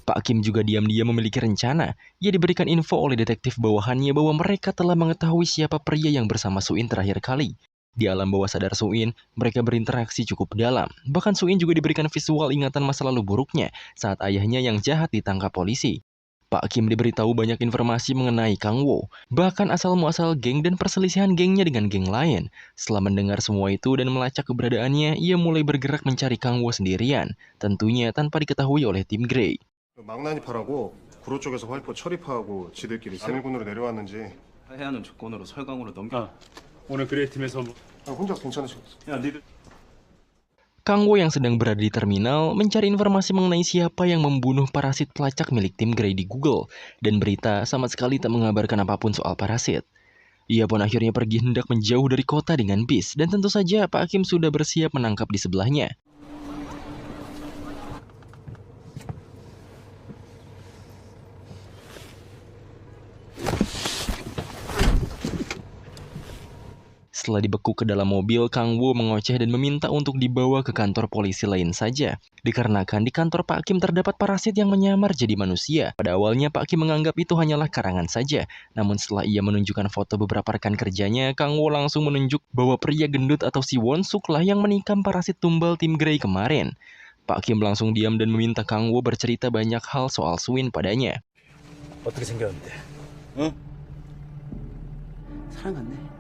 Pak Kim juga diam-diam memiliki rencana. Ia diberikan info oleh detektif bawahannya bahwa mereka telah mengetahui siapa pria yang bersama Suin terakhir kali. Di alam bawah sadar Suin, mereka berinteraksi cukup dalam. Bahkan Suin juga diberikan visual ingatan masa lalu buruknya saat ayahnya yang jahat ditangkap polisi. Pak Kim diberitahu banyak informasi mengenai Kang Wo, bahkan asal-muasal geng dan perselisihan gengnya dengan geng lain. Setelah mendengar semua itu dan melacak keberadaannya, ia mulai bergerak mencari Kang Wo sendirian, tentunya tanpa diketahui oleh tim Grey. 망나니파라고 구로 쪽에서 활포 처리파하고 지들끼리 세밀군으로 내려왔는지 해하는 조건으로 설강으로 넘겨. 오늘 그레이팀에서 뭐. 혼자 괜찮으시겠어요? 야 니들. Kang Wo yang sedang berada di terminal mencari informasi mengenai siapa yang membunuh parasit pelacak milik tim Grey di Google, dan berita sama sekali tak mengabarkan apapun soal parasit. Ia pun akhirnya pergi hendak menjauh dari kota dengan bis, dan tentu saja Pak Kim sudah bersiap menangkap di sebelahnya. Setelah dibekuk ke dalam mobil, Kang Wo mengoceh dan meminta untuk dibawa ke kantor polisi lain saja. Dikarenakan di kantor Pak Kim terdapat parasit yang menyamar jadi manusia. Pada awalnya Pak Kim menganggap itu hanyalah karangan saja. Namun setelah ia menunjukkan foto beberapa rekan kerjanya, Kang Wo langsung menunjuk bahwa pria gendut atau si Won-suk lah yang menikam parasit tumbal tim Grey kemarin. Pak Kim langsung diam dan meminta Kang Wo bercerita banyak hal soal Suin padanya. 어떻게 생겼는데? 응? 사람 같네.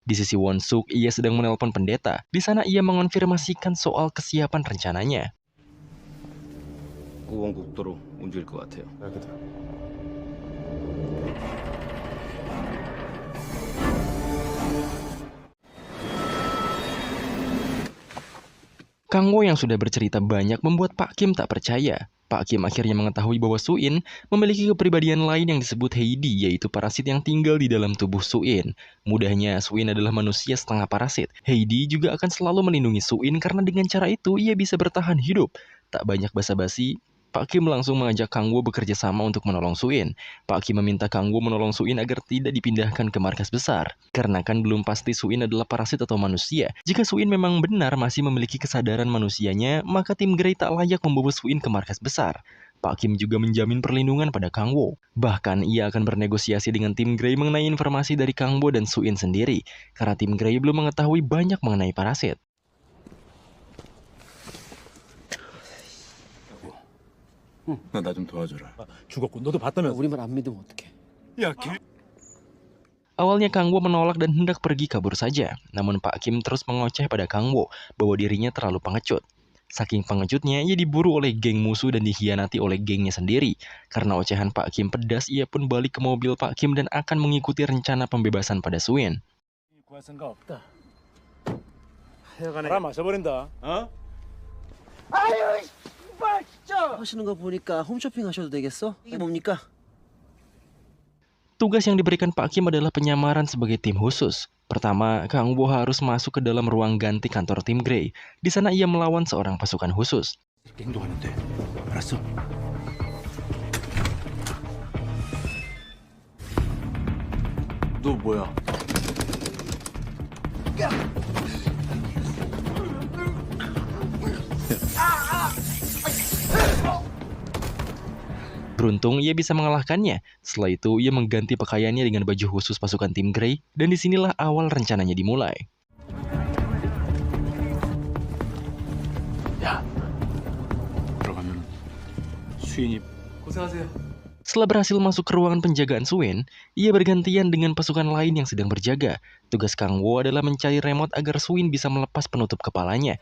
Di sisi Won-suk, ia sedang menelpon pendeta. Di sana ia mengonfirmasikan soal kesiapan rencananya. 고원국도로 움직일 것 같아요. 알겠다. Kang Wo yang sudah bercerita banyak membuat Pak Kim tak percaya. Pak Kim akhirnya mengetahui bahwa Suin memiliki kepribadian lain yang disebut Heidi, yaitu parasit yang tinggal di dalam tubuh Suin. Mudahnya, Suin adalah manusia setengah parasit. Heidi juga akan selalu melindungi Suin karena dengan cara itu ia bisa bertahan hidup. Tak banyak basa-basi, Pak Kim langsung mengajak Kang Wo bekerja sama untuk menolong Suin. Pak Kim meminta Kang Wo menolong Suin agar tidak dipindahkan ke markas besar. Karena kan belum pasti Suin adalah parasit atau manusia. Jika Suin memang benar masih memiliki kesadaran manusianya, maka tim Grey tak layak membawa Suin ke markas besar. Pak Kim juga menjamin perlindungan pada Kang Wo. Bahkan ia akan bernegosiasi dengan tim Grey mengenai informasi dari Kang Wo dan Suin sendiri. Karena tim Grey belum mengetahui banyak mengenai parasit. 나 좀 도와줘라. 죽었고 너도 봤다면 우리 말 안 믿으면 어떡해? 야, 걔. Awalnya Kang Wo menolak dan hendak pergi kabur saja. Namun Pak Kim terus mengoceh pada Kang Wo bahwa dirinya terlalu pengecut. Saking pengecutnya, ia diburu oleh geng musuh dan dikhianati oleh gengnya sendiri. Karena ocehan Pak Kim pedas, ia pun balik ke mobil Pak Kim dan akan mengikuti rencana pembebasan pada Suin. 구할 생각 없다. 하여간에 다 마셔버린다. 어? 하시는 거 보니까 홈쇼핑 하셔도 되겠어? 이게 뭡니까? Tugas yang diberikan Pak Kim adalah penyamaran sebagai tim khusus. Pertama, Kang Wo harus masuk ke dalam ruang ganti kantor tim Grey. Di sana ia melawan seorang pasukan khusus. 이렇게 행동하는데 알았어? 너 뭐야? Beruntung ia bisa mengalahkannya. Setelah itu ia mengganti pakaiannya dengan baju khusus pasukan tim Grey dan disinilah awal rencananya dimulai. 야, 들어가면 수인이 고생하세요. Setelah berhasil masuk ke ruangan penjagaan Suin, ia bergantian dengan pasukan lain yang sedang berjaga. Tugas Kang Wo adalah mencari remote agar Suin bisa melepas penutup kepalanya.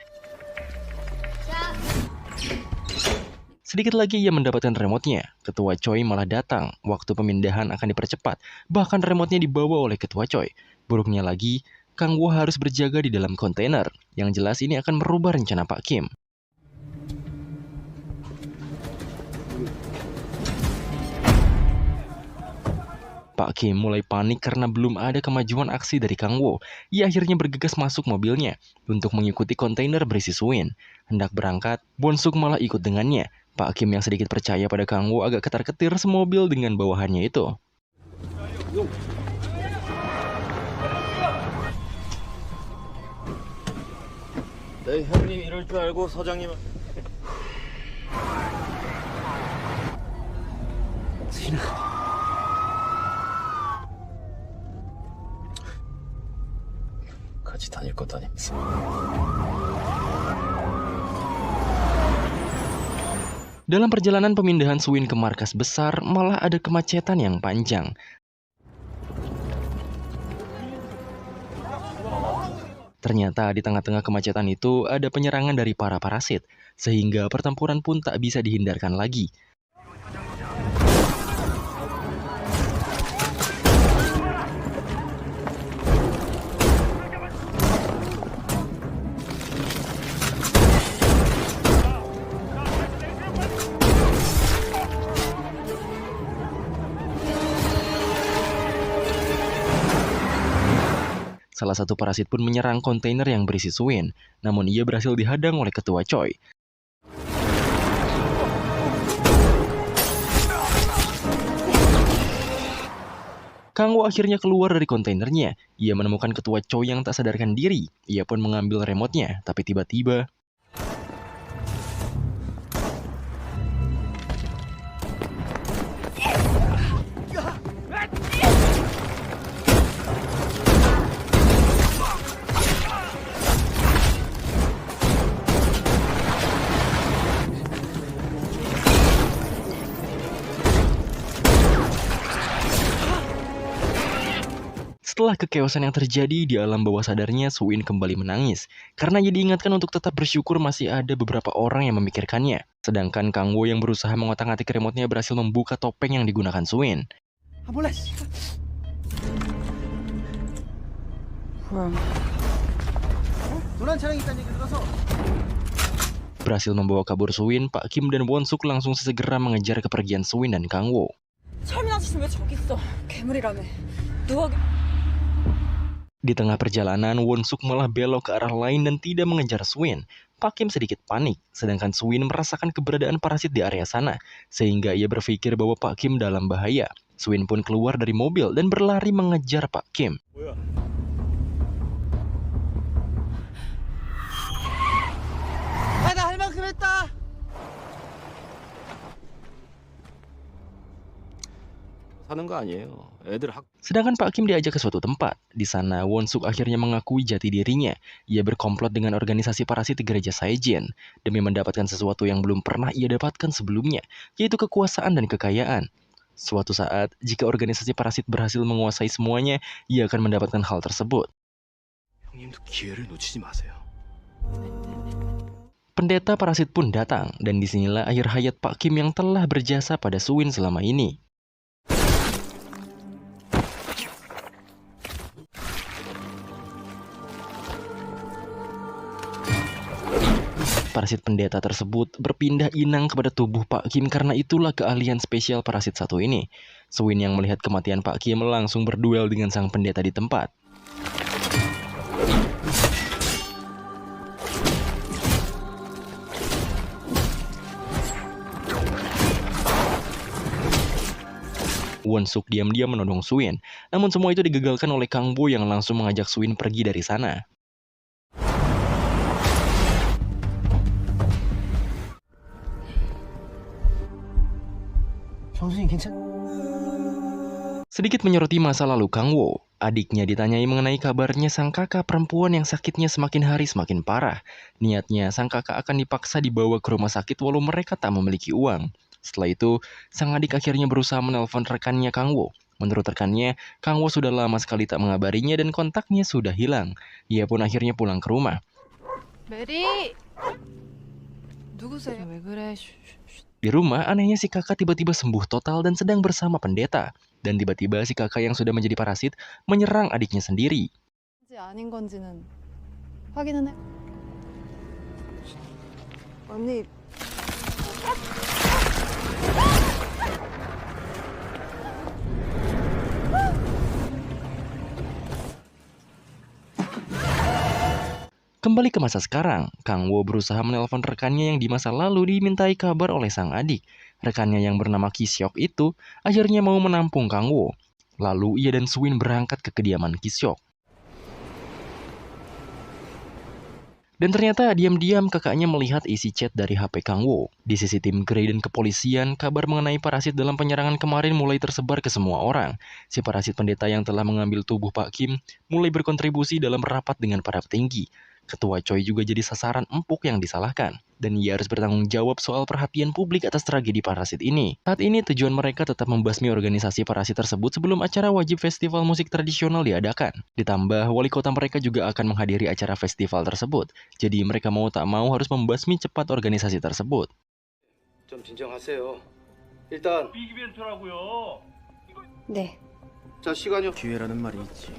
Sedikit lagi ia mendapatkan remote-nya. Ketua Choi malah datang. Waktu pemindahan akan dipercepat. Bahkan remote-nya dibawa oleh Ketua Choi. Buruknya lagi, Kang Wo harus berjaga di dalam kontainer. Yang jelas ini akan merubah rencana Pak Kim. Pak Kim mulai panik karena belum ada kemajuan aksi dari Kang Wo. Ia akhirnya bergegas masuk mobilnya untuk mengikuti kontainer berisi Suin. Hendak berangkat, Bonsuk malah ikut dengannya. Pak Kim yang sedikit percaya pada Kang Wo agak ketar-ketir semobil dengan bawahannya itu. 네, 형님 이럴 줄 알고 서장님은 같이 다닐 것도 아니면서. Dalam perjalanan pemindahan Suin ke markas besar, malah ada kemacetan yang panjang. Ternyata di tengah-tengah kemacetan itu ada penyerangan dari para parasit, sehingga pertempuran pun tak bisa dihindarkan lagi. Salah satu parasit pun menyerang kontainer yang berisi Suin, namun ia berhasil dihadang oleh Ketua Choi. Kang Wo akhirnya keluar dari kontainernya. Ia menemukan Ketua Choi yang tak sadarkan diri. Ia pun mengambil remote-nya, tapi tiba-tiba setelah kekeosan yang terjadi di alam bawah sadarnya, Suin kembali menangis. Karena ia diingatkan untuk tetap bersyukur masih ada beberapa orang yang memikirkannya. Sedangkan Kang Wo yang berusaha mengotak-atik remote-nya berhasil membuka topeng yang digunakan Suin. 뭐야? 도난 차량이 있다는 얘기 들어서 Berhasil membawa kabur Suin, Pak Kim dan Won Suk langsung segera mengejar kepergian Suin dan Kang Wo. Di tengah perjalanan, Won Suk malah belok ke arah lain dan tidak mengejar Suin. Pak Kim sedikit panik, sedangkan Suin merasakan keberadaan parasit di area sana, sehingga ia berpikir bahwa Pak Kim dalam bahaya. Suin pun keluar dari mobil dan berlari mengejar Pak Kim. Sedangkan Pak Kim diajak ke suatu tempat. Di sana, Won Suk akhirnya mengakui jati dirinya. Ia berkomplot dengan organisasi parasit di gereja Saejin demi mendapatkan sesuatu yang belum pernah ia dapatkan sebelumnya, yaitu kekuasaan dan kekayaan. Suatu saat, jika organisasi parasit berhasil menguasai semuanya, ia akan mendapatkan hal tersebut. Pendeta parasit pun datang, dan disinilah akhir hayat Pak Kim yang telah berjasa pada Suin selama ini. Parasit pendeta tersebut berpindah inang kepada tubuh Pak Kim karena itulah keahlian spesial parasit satu ini. Suin yang melihat kematian Pak Kim langsung berduel dengan sang pendeta di tempat. Won Suk diam-diam menodong Suin, namun semua itu digagalkan oleh Kang Wo yang langsung mengajak Suin pergi dari sana. Sedikit menyoroti masa lalu Kang Wo, adiknya ditanyai mengenai kabarnya sang kakak perempuan yang sakitnya semakin hari semakin parah. Niatnya sang kakak akan dipaksa dibawa ke rumah sakit walau mereka tak memiliki uang. Setelah itu, sang adik akhirnya berusaha menelpon rekannya Kang Wo. Menurut rekannya, Kang Wo sudah lama sekali tak mengabarinya dan kontaknya sudah hilang. Ia pun akhirnya pulang ke rumah. 메리, 누구세요? 왜 그래? Di rumah, anehnya si kakak tiba-tiba sembuh total dan sedang bersama pendeta. Dan tiba-tiba si kakak yang sudah menjadi parasit menyerang adiknya sendiri. 아닌 건지는 확인은 해. 언니. Kembali ke masa sekarang, Kang Wo berusaha menelpon rekannya yang di masa lalu dimintai kabar oleh sang adik. Rekannya yang bernama Ki-seok itu akhirnya mau menampung Kang Wo. Lalu ia dan Suin berangkat ke kediaman Ki-seok. Dan ternyata diam-diam kakaknya melihat isi chat dari HP Kang Wo. Di sisi tim Grey dan kepolisian, kabar mengenai parasit dalam penyerangan kemarin mulai tersebar ke semua orang. Si parasit pendeta yang telah mengambil tubuh Pak Kim mulai berkontribusi dalam rapat dengan para petinggi. Ketua Choi juga jadi sasaran empuk yang disalahkan. Dan ia harus bertanggung jawab soal perhatian publik atas tragedi parasit ini. Saat ini tujuan mereka tetap membasmi organisasi parasit tersebut sebelum acara wajib festival musik tradisional diadakan. Ditambah, wali kota mereka juga akan menghadiri acara festival tersebut. Jadi mereka mau tak mau harus membasmi cepat organisasi tersebut. 좀 진정하세요. 일단 빅 이벤트라고요. 네. 자 시간이 기회라는 말이 있지.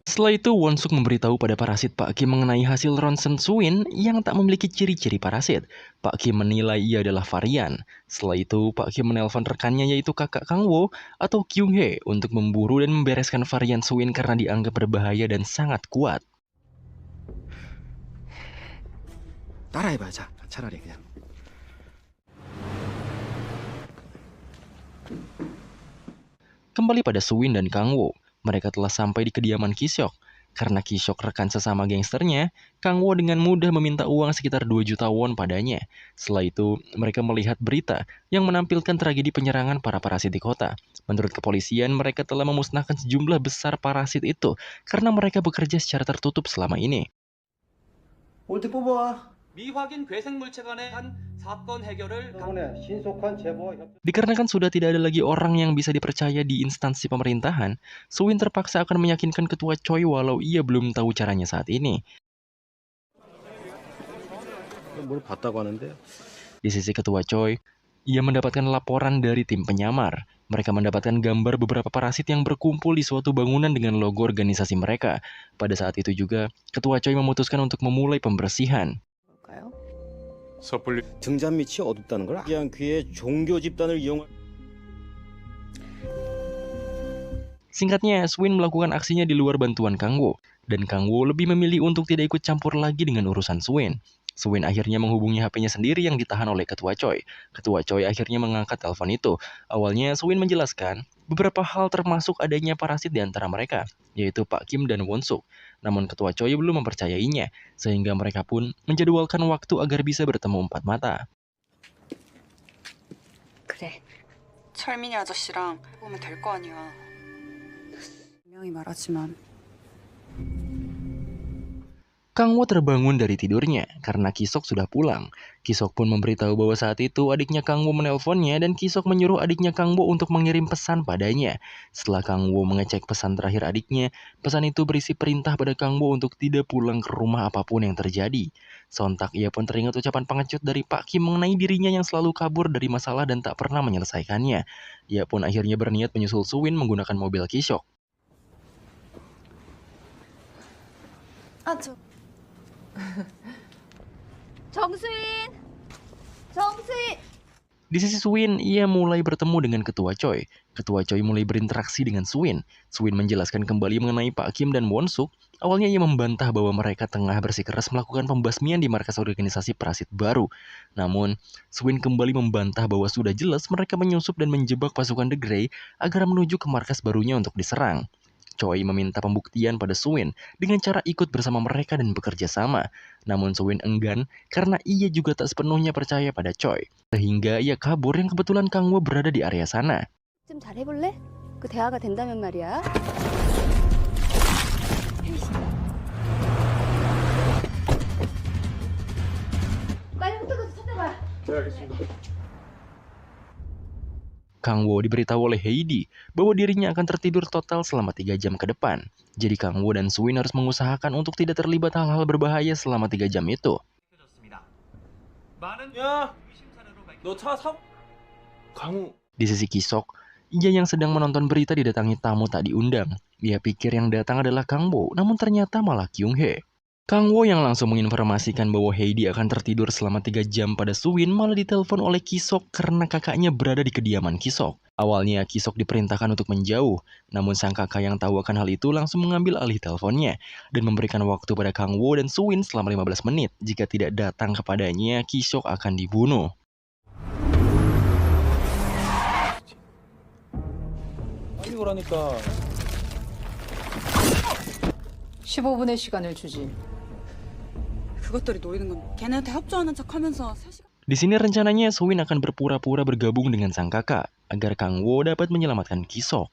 Setelah itu, Won Suk memberitahu pada parasit Pak Kim mengenai hasil ronsen Suin yang tak memiliki ciri-ciri parasit. Pak Kim menilai ia adalah varian. Setelah itu, Pak Kim menelpon rekannya yaitu kakak Kang Wo atau Kyung Hee untuk memburu dan membereskan varian Suin karena dianggap berbahaya dan sangat kuat. 따라해봐, 자, 차라리 그냥. Kembali pada Suin dan Kang Wo. Mereka telah sampai di kediaman Ki-seok. Karena Ki-seok rekan sesama gangsternya, Kang Wo dengan mudah meminta uang sekitar 2 juta won padanya. Setelah itu, mereka melihat berita yang menampilkan tragedi penyerangan para parasit di kota. Menurut kepolisian, mereka telah memusnahkan sejumlah besar parasit itu karena mereka bekerja secara tertutup selama ini. 올때 뽑아와. 미확인 괴생물체 간의 한 사건 해결을 신속한 제보. Dikarenakan sudah tidak ada lagi orang yang bisa dipercaya di instansi pemerintahan, Suin terpaksa akan meyakinkan ketua Choi walau ia belum tahu caranya saat ini. 뭘 봤다고 하는데? Di sisi ketua Choi, ia mendapatkan laporan dari tim penyamar. Mereka mendapatkan gambar beberapa parasit yang berkumpul di suatu bangunan dengan logo organisasi mereka. Pada saat itu juga, ketua Choi memutuskan untuk memulai pembersihan. 섣불리 등잔 밑이 어둡다는 걸 알지 않기에 종교 집단을 이용할 Singkatnya, Swin melakukan aksinya di luar bantuan Kang Wo, dan Kang Wo lebih memilih untuk tidak ikut campur lagi dengan urusan Swin. Swin akhirnya menghubungi HP-nya sendiri yang ditahan oleh Ketua Choi. Ketua Choi akhirnya mengangkat telepon itu. Awalnya Swin menjelaskan beberapa hal termasuk adanya parasit di antara mereka, yaitu Pak Kim dan Won Suk. Namun Ketua Choi belum mempercayainya, sehingga mereka pun menjadwalkan waktu agar bisa bertemu empat mata. 그래. 철민이 아저씨랑 해보면 될 거 아니야. 분명히 말하지만 Kang Wo terbangun dari tidurnya karena Kisok sudah pulang. Kisok pun memberitahu bahwa saat itu adiknya Kang Wo menelponnya dan Kisok menyuruh adiknya Kang Wo untuk mengirim pesan padanya. Setelah Kang Wo mengecek pesan terakhir adiknya, pesan itu berisi perintah pada Kang Wo untuk tidak pulang ke rumah apapun yang terjadi. Sontak ia pun teringat ucapan pengecut dari Pak Kim mengenai dirinya yang selalu kabur dari masalah dan tak pernah menyelesaikannya. Ia pun akhirnya berniat menyusul Suwin menggunakan mobil Kisok. 정수인! 정수인! Di sisi Suwin, ia mulai bertemu dengan Ketua Choi. Ketua Choi mulai berinteraksi dengan Suwin. Suwin menjelaskan kembali mengenai Pak Kim dan Won Suk. Awalnya ia membantah bahwa mereka tengah bersikeras melakukan pembasmian di markas organisasi parasit baru. Namun, Suwin kembali membantah bahwa sudah jelas mereka menyusup dan menjebak pasukan The Grey agar menuju ke markas barunya untuk diserang. Choi meminta pembuktian pada Suwin dengan cara ikut bersama mereka dan bekerja sama. Namun Suwin enggan karena ia juga tak sepenuhnya percaya pada Choi. Sehingga ia kabur yang kebetulan Kang Wo berada di area sana. 좀 잘해볼래? 그 대화가 된다면 말이야. 빨리 흩어져서 찾아봐. 네 알겠습니다. Kang Wo diberitahu oleh Heidi bahwa dirinya akan tertidur total selama 3 jam ke depan. Jadi Kang Wo dan Suwin harus mengusahakan untuk tidak terlibat hal-hal berbahaya selama 3 jam itu. 야, 너 차 사고 강우 Di sisi Kisok, ia yang sedang menonton berita didatangi tamu tak diundang. Ia pikir yang datang adalah Kang Wo, namun ternyata malah Kyung Hee. Kang Wo yang langsung menginformasikan bahwa Heidi akan tertidur selama 3 jam pada Suwin malah ditelepon oleh Kisok karena kakaknya berada di kediaman Kisok. Awalnya Kisok diperintahkan untuk menjauh, namun sang kakak yang tahu akan hal itu langsung mengambil alih teleponnya dan memberikan waktu pada Kang Wo dan Suwin selama 15 menit. Jika tidak datang kepadanya, Kisok akan dibunuh. 빨리 오라니까. 15분의 시간을 주지. 그것들이 노리는 건 걔네한테 협조하는 척하면서 3시간. Di sini rencananya Suwin akan berpura-pura bergabung dengan sang kakak agar Kang Wo dapat menyelamatkan Kisok.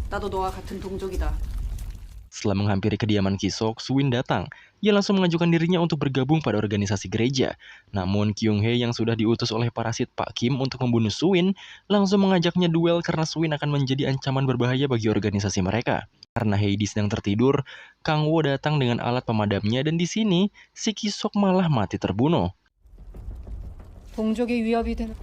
나도 너와 같은 동족이다. Setelah menghampiri kediaman Kisok, Suwin datang. Ia langsung mengajukan dirinya untuk bergabung pada organisasi gereja. Namun Kyung Hee yang sudah diutus oleh parasit Pak Kim untuk membunuh Suwin, langsung mengajaknya duel karena Suwin akan menjadi ancaman berbahaya bagi organisasi mereka. Karena Heidi sedang tertidur, Kang Wo datang dengan alat pemadamnya dan di sini si Kisok malah mati terbunuh. 동족이 위협이 되는.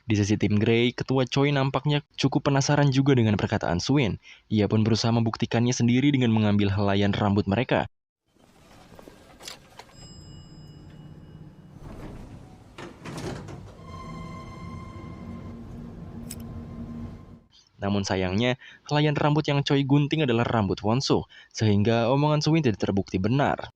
Di sisi tim Grey, Ketua Choi nampaknya cukup penasaran juga dengan perkataan Suwin. Ia pun berusaha membuktikannya sendiri dengan mengambil helaian rambut mereka. Namun sayangnya, helaian rambut yang Choi gunting adalah rambut Won Suk, sehingga omongan Suwin tidak terbukti benar.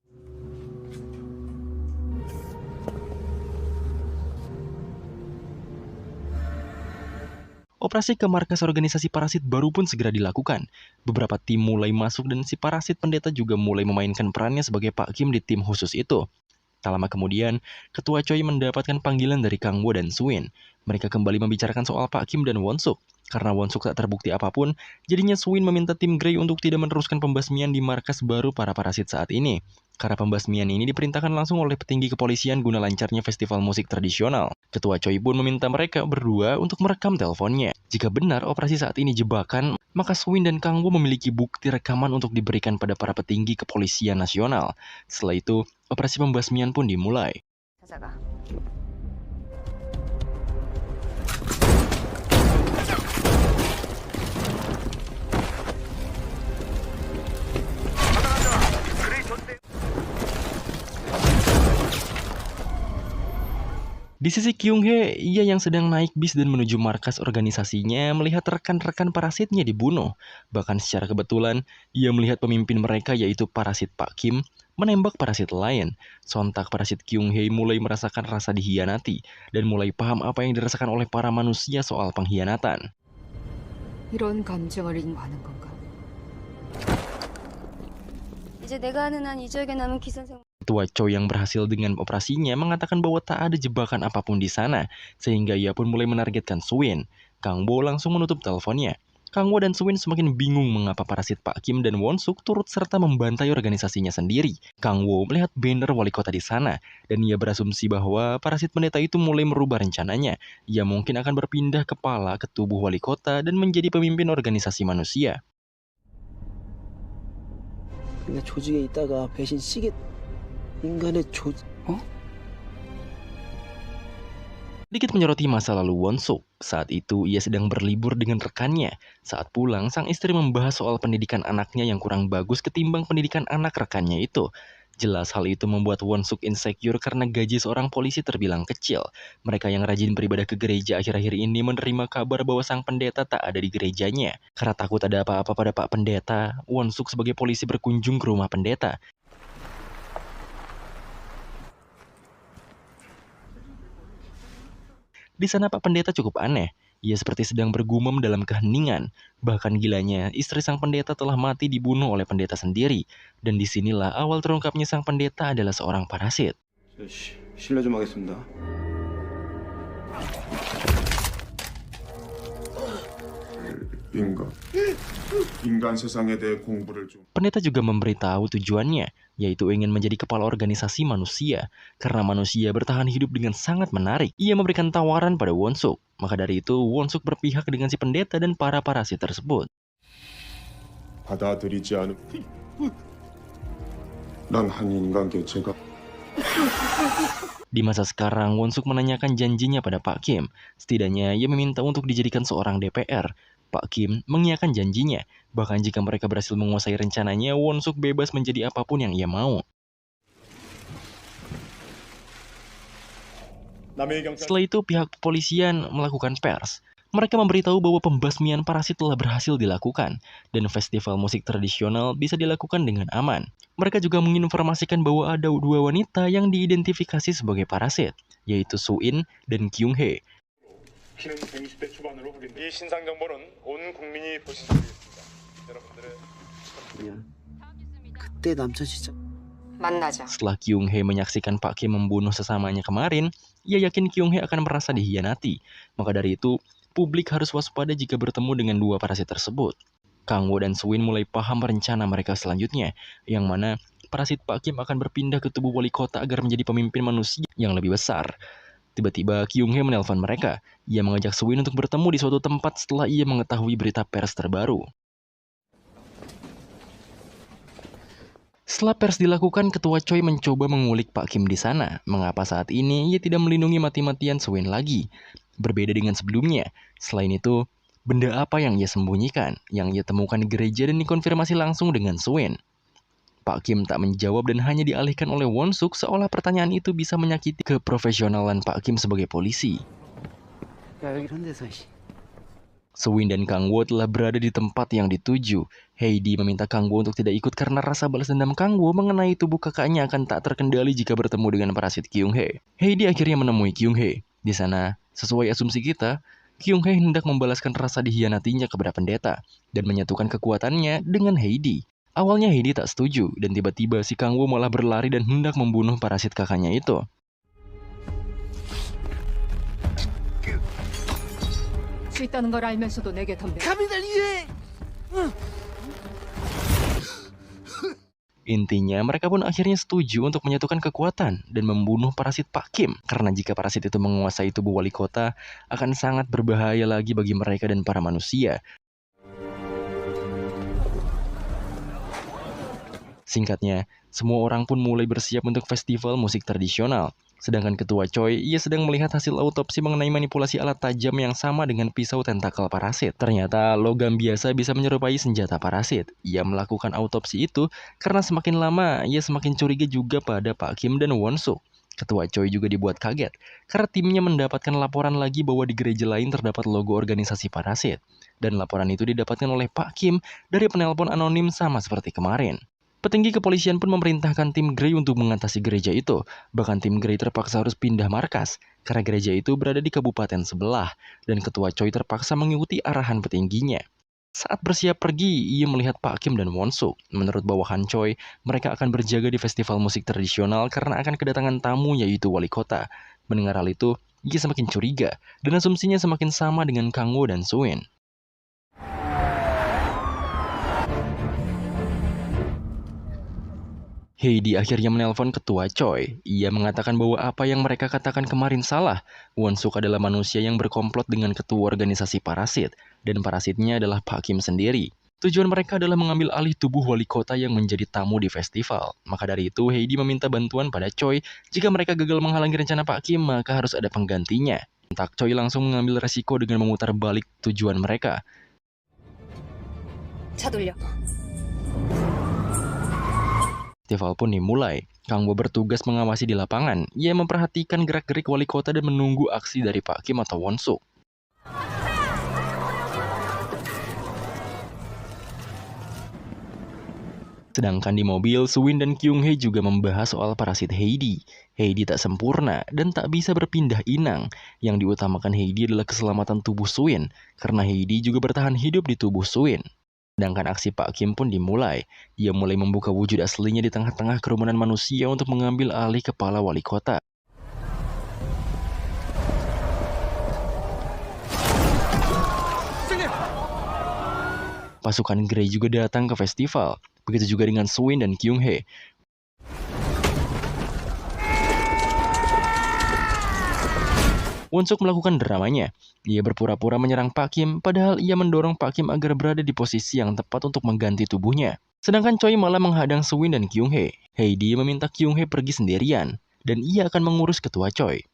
Operasi ke markas organisasi parasit baru pun segera dilakukan. Beberapa tim mulai masuk dan si parasit pendeta juga mulai memainkan perannya sebagai Pak Kim di tim khusus itu. Tak lama kemudian, Ketua Choi mendapatkan panggilan dari Kang Wo dan Suwin. Mereka kembali membicarakan soal Pak Kim dan Won Suk. Karena Won-suk tak terbukti apapun, jadinya Suin meminta tim Grey untuk tidak meneruskan pembasmian di markas baru para parasit saat ini. Karena pembasmian ini diperintahkan langsung oleh petinggi kepolisian guna lancarnya festival musik tradisional. Ketua Choi pun meminta mereka berdua untuk merekam teleponnya. Jika benar operasi saat ini jebakan, maka Suin dan Kang Wo memiliki bukti rekaman untuk diberikan pada para petinggi kepolisian nasional. Setelah itu, operasi pembasmian pun dimulai. Di sisi Kyung Hee, ia yang sedang naik bis dan menuju markas organisasinya melihat rekan-rekan parasitnya dibunuh. Bahkan secara kebetulan, ia melihat pemimpin mereka yaitu parasit Pak Kim menembak parasit lain. Sontak parasit Kyung Hee mulai merasakan rasa dihianati dan mulai paham apa yang dirasakan oleh para manusia soal pengkhianatan. 이런 감정을 인고하는 건가? 이제 내가 아는 한 이 지역에 남은 기선생 Ketua Choi yang berhasil dengan operasinya mengatakan bahwa tak ada jebakan apapun di sana, sehingga ia pun mulai menargetkan Suin. Kang Wo langsung menutup teleponnya. Kang Wo dan Suin semakin bingung mengapa parasit Pak Kim dan Won-suk turut serta membantai organisasinya sendiri. Kang Wo melihat banner wali kota di sana, dan ia berasumsi bahwa parasit pendeta itu mulai merubah rencananya. Ia mungkin akan berpindah kepala ke tubuh wali kota dan menjadi pemimpin organisasi manusia. 조직에 있다가 배신 시계 인간의 Sedikit menyoroti masa lalu Won-suk. Saat itu ia sedang berlibur dengan rekannya. Saat pulang, sang istri membahas soal pendidikan anaknya yang kurang bagus ketimbang pendidikan anak rekannya itu. Jelas hal itu membuat Won-suk insecure karena gaji seorang polisi terbilang kecil. Mereka yang rajin beribadah ke gereja akhir-akhir ini menerima kabar bahwa sang pendeta tak ada di gerejanya. Karena takut ada apa-apa pada Pak Pendeta, Won-suk sebagai polisi berkunjung ke rumah pendeta. Di sana Pak Pendeta cukup aneh. Ia seperti sedang bergumam dalam keheningan. Bahkan gilanya, istri sang pendeta telah mati dibunuh oleh pendeta sendiri. Dan disinilah awal terungkapnya sang pendeta adalah seorang parasit. 실례 좀 하겠습니다. 인간 세상에 대해 공부를 좀. Pendeta juga memberitahu tujuannya, yaitu ingin menjadi kepala organisasi manusia. Karena manusia bertahan hidup dengan sangat menarik, ia memberikan tawaran pada Won-suk. Maka dari itu, Won-suk berpihak dengan si pendeta dan para parasit tersebut. 받아들이지 않음. 난 한 인간 개체가. Di masa sekarang, Won-suk menanyakan janjinya pada Pak Kim. Setidaknya, ia meminta untuk dijadikan seorang DPR. Pak Kim mengiyakan janjinya. Bahkan jika mereka berhasil menguasai rencananya, Won-suk bebas menjadi apapun yang ia mau. Setelah itu, pihak kepolisian melakukan pers. Mereka memberitahu bahwa pembasmian parasit telah berhasil dilakukan, dan festival musik tradisional bisa dilakukan dengan aman. Mereka juga menginformasikan bahwa ada dua wanita yang diidentifikasi sebagai parasit, yaitu Suin dan Kyung Hee. 키는 120대 초반으로 확인됩니다. 이 신상 정보는 온 국민이 보실 수 있습니다. 여러분들의 그때 남자 시작. 만나자. Setelah Kyung Hee menyaksikan Pak Kim membunuh sesamanya kemarin, ia yakin Kyung Hee akan merasa dihianati. Maka dari itu, publik harus waspada jika bertemu dengan dua parasit tersebut. Kang Wo dan Suin mulai paham rencana mereka selanjutnya, yang mana parasit Pak Kim akan berpindah ke tubuh wali kota agar menjadi pemimpin manusia yang lebih besar. Tiba-tiba Kyung Hee menelpon mereka. Ia mengajak Suin untuk bertemu di suatu tempat setelah ia mengetahui berita pers terbaru. Setelah pers dilakukan, Ketua Choi mencoba mengulik Pak Kim di sana. Mengapa saat ini ia tidak melindungi mati-matian Suin lagi? Berbeda dengan sebelumnya. Selain itu, benda apa yang ia sembunyikan, yang ia temukan di gereja dan dikonfirmasi langsung dengan Suin? Pak Kim tak menjawab dan hanya dialihkan oleh Won-suk seolah pertanyaan itu bisa menyakiti keprofesionalan Pak Kim sebagai polisi. Suin dan Kang Wo telah berada di tempat yang dituju. Heidi meminta Kang Wo untuk tidak ikut karena rasa balas dendam Kang Wo mengenai tubuh kakaknya akan tak terkendali jika bertemu dengan parasit Kyung Hee. Heidi akhirnya menemui Kyung Hee. Di sana, sesuai asumsi kita, Kyung Hee hendak membalaskan rasa dihianatinya kepada pendeta dan menyatukan kekuatannya dengan Heidi. Awalnya Heidi tak setuju, dan tiba-tiba si Kang Wo malah berlari dan hendak membunuh parasit kakaknya itu. 수 있다는 걸 알면서도 내게 덤벼. Intinya, mereka pun akhirnya setuju untuk menyatukan kekuatan dan membunuh parasit Pak Kim. Karena jika parasit itu menguasai tubuh wali kota, akan sangat berbahaya lagi bagi mereka dan para manusia. Singkatnya, semua orang pun mulai bersiap untuk festival musik tradisional. Sedangkan ketua Choi, ia sedang melihat hasil autopsi mengenai manipulasi alat tajam yang sama dengan pisau tentakel parasit. Ternyata logam biasa bisa menyerupai senjata parasit. Ia melakukan autopsi itu karena semakin lama ia semakin curiga juga pada Pak Kim dan Won Suk. Ketua Choi juga dibuat kaget karena timnya mendapatkan laporan lagi bahwa di gereja lain terdapat logo organisasi parasit. Dan laporan itu didapatkan oleh Pak Kim dari penelpon anonim sama seperti kemarin. Petinggi kepolisian pun memerintahkan tim Grey untuk mengatasi gereja itu. Bahkan tim Grey terpaksa harus pindah markas karena gereja itu berada di kabupaten sebelah dan ketua Choi terpaksa mengikuti arahan petingginya. Saat bersiap pergi, ia melihat Pak Kim dan Won Suk. Menurut bawahan Choi, mereka akan berjaga di festival musik tradisional karena akan kedatangan tamu yaitu wali kota. Mendengar hal itu, ia semakin curiga dan asumsinya semakin sama dengan Kang Wo dan Suin. Heidi akhirnya menelpon ketua Choi. Ia mengatakan bahwa apa yang mereka katakan kemarin salah. Won Suk adalah manusia yang berkomplot dengan ketua organisasi parasit, dan parasitnya adalah Pak Kim sendiri. Tujuan mereka adalah mengambil alih tubuh wali kota yang menjadi tamu di festival. Maka dari itu, Heidi meminta bantuan pada Choi. Jika mereka gagal menghalangi rencana Pak Kim, maka harus ada penggantinya. Tak Choi langsung mengambil resiko dengan memutar balik tujuan mereka. 차 돌려. Festival pun dimulai. Kang Wo bertugas mengawasi di lapangan. Ia memperhatikan gerak-gerik wali kota dan menunggu aksi dari Pak Kim atau Won Suk. Sedangkan di mobil, Suin dan Kyung Hae juga membahas soal parasit Heidi. Heidi tak sempurna dan tak bisa berpindah inang. Yang diutamakan Heidi adalah keselamatan tubuh Suin, karena Heidi juga bertahan hidup di tubuh Suin. Sedangkan aksi Pak Kim pun dimulai. Ia mulai membuka wujud aslinya di tengah-tengah kerumunan manusia untuk mengambil alih kepala wali kota. Pasukan Grey juga datang ke festival. Begitu juga dengan Suin dan Kyung Hae. Won Suk melakukan dramanya. Ia berpura-pura menyerang Pak Kim, padahal ia mendorong Pak Kim agar berada di posisi yang tepat untuk mengganti tubuhnya. Sedangkan Choi malah menghadang Suin dan Kyung Hae. Heidi meminta Kyung Hae pergi sendirian, dan ia akan mengurus ketua Choi.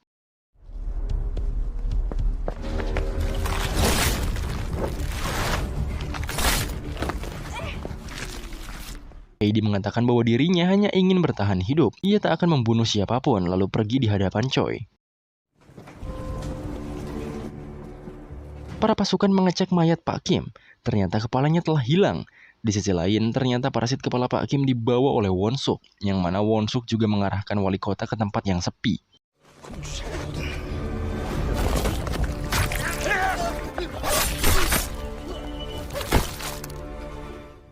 Heidi mengatakan bahwa dirinya hanya ingin bertahan hidup. Ia tak akan membunuh siapapun, lalu pergi di hadapan Choi. Para pasukan mengecek mayat Pak Kim. Ternyata kepalanya telah hilang. Di sisi lain, ternyata parasit kepala Pak Kim dibawa oleh Won Suk, yang mana Won Suk juga mengarahkan wali kota ke tempat yang sepi.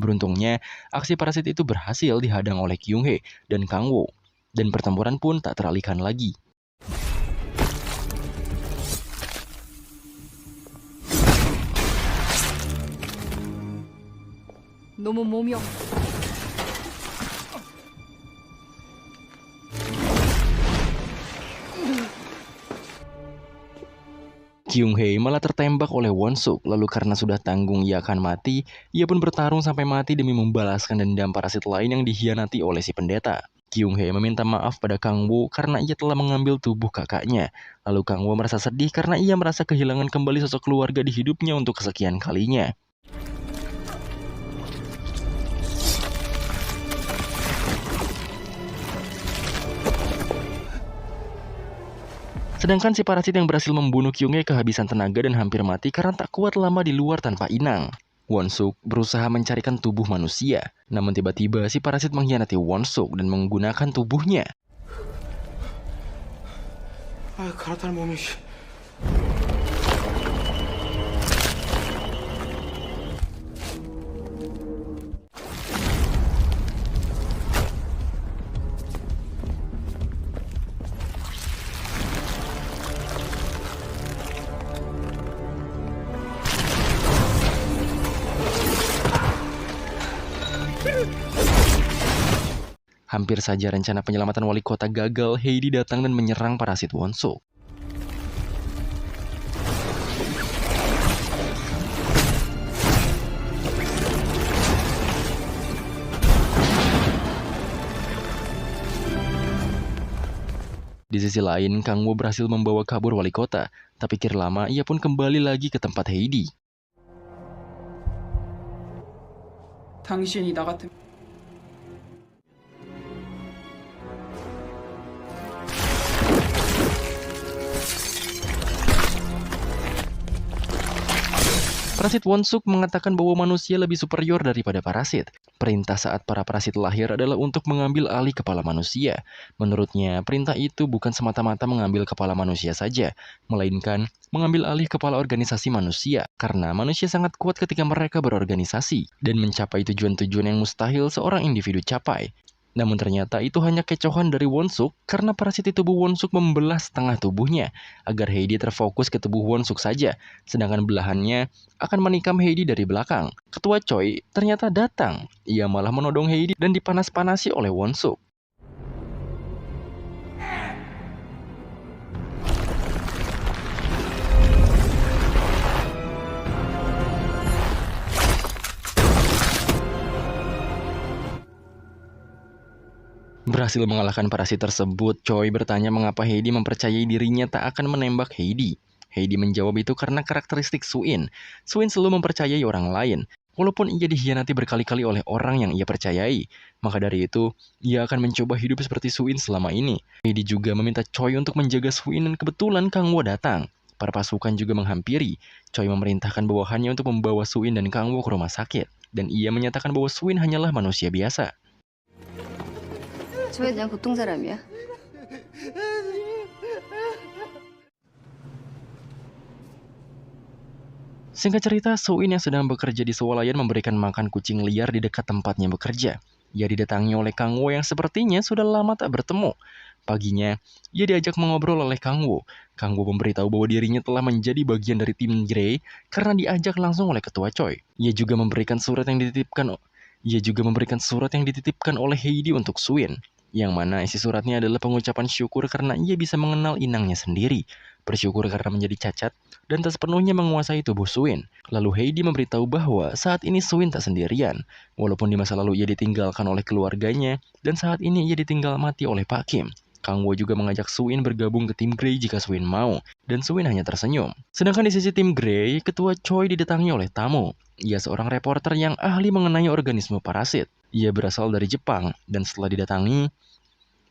Beruntungnya, aksi parasit itu berhasil dihadang oleh Kyung Hae dan Kang Wo, dan pertempuran pun tak teralihkan lagi. 너무 몸이 없. Kyung Hae malah tertembak oleh Won Suk, lalu karena sudah tanggung ia akan mati, ia pun bertarung sampai mati demi membalaskan dendam parasit lain yang dikhianati oleh si pendeta. Kyung Hae meminta maaf pada Kang Wo karena ia telah mengambil tubuh kakaknya. Lalu Kang Wo merasa sedih karena ia merasa kehilangan kembali sosok keluarga di hidupnya untuk kesekian kalinya. Sedangkan si parasit yang berhasil membunuh Kyung Hae kehabisan tenaga dan hampir mati karena tak kuat lama di luar tanpa inang. Won Suk berusaha mencarikan tubuh manusia. Namun tiba-tiba si parasit mengkhianati Won Suk dan menggunakan tubuhnya. Hampir saja rencana penyelamatan wali kota gagal, Heidi datang dan menyerang parasit Won-suk. Di sisi lain, Kang Wo berhasil membawa kabur wali kota. Tak pikir lama, ia pun kembali lagi ke tempat Heidi. 당신이 나 같은 Parasit Won-suk mengatakan bahwa manusia lebih superior daripada parasit. Perintah saat para parasit lahir adalah untuk mengambil alih kepala manusia. Menurutnya, perintah itu bukan semata-mata mengambil kepala manusia saja, melainkan mengambil alih kepala organisasi manusia. Karena manusia sangat kuat ketika mereka berorganisasi dan mencapai tujuan-tujuan yang mustahil seorang individu capai. Namun ternyata itu hanya kecohan dari Won-suk karena parasit di tubuh Won-suk membelah setengah tubuhnya agar Heidi terfokus ke tubuh Won-suk saja, sedangkan belahannya akan menikam Heidi dari belakang. Ketua Choi ternyata datang. Ia malah menodong Heidi dan dipanas-panasi oleh Won-suk. Berhasil mengalahkan parasit tersebut, Choi bertanya mengapa Heidi mempercayai dirinya tak akan menembak Heidi. Heidi menjawab itu karena karakteristik Suin. Suin selalu mempercayai orang lain, walaupun ia dikhianati berkali-kali oleh orang yang ia percayai. Maka dari itu, ia akan mencoba hidup seperti Suin selama ini. Heidi juga meminta Choi untuk menjaga Suin dan kebetulan Kang Wo datang. Para pasukan juga menghampiri. Choi memerintahkan bawahannya untuk membawa Suin dan Kang Wo ke rumah sakit. Dan ia menyatakan bahwa Suin hanyalah manusia biasa. 저에 대한 보통 사람이야. Singkat cerita, Suin yang sedang bekerja di swalayan memberikan makan kucing liar di dekat tempatnya bekerja. Ia didatangi oleh Kang Wo yang sepertinya sudah lama tak bertemu. Paginya, ia diajak mengobrol oleh Kang Wo. Kang Wo memberitahu bahwa dirinya telah menjadi bagian dari tim Grey karena diajak langsung oleh Ketua Choi. Ia juga memberikan surat yang dititipkan oleh Heidi untuk Suin. Yang mana isi suratnya adalah pengucapan syukur karena ia bisa mengenal inangnya sendiri, bersyukur karena menjadi cacat, dan tak sepenuhnya menguasai tubuh Suin. Lalu Heidi memberitahu bahwa saat ini Suin tak sendirian, walaupun di masa lalu ia ditinggalkan oleh keluarganya, dan saat ini ia ditinggal mati oleh Pak Kim. Kang Wo juga mengajak Suin bergabung ke tim Grey jika Suin mau, dan Suin hanya tersenyum. Sedangkan di sisi tim Grey, Ketua Choi didatangi oleh tamu. Ia seorang reporter yang ahli mengenai organisme parasit. Ia berasal dari Jepang, dan setelah didatangi,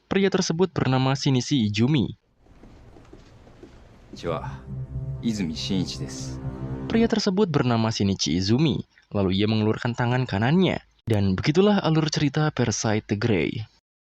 pria tersebut bernama Shinichi Izumi. Pria tersebut bernama Shinichi Izumi, lalu ia mengeluarkan tangan kanannya. Dan begitulah alur cerita Parasite the Grey.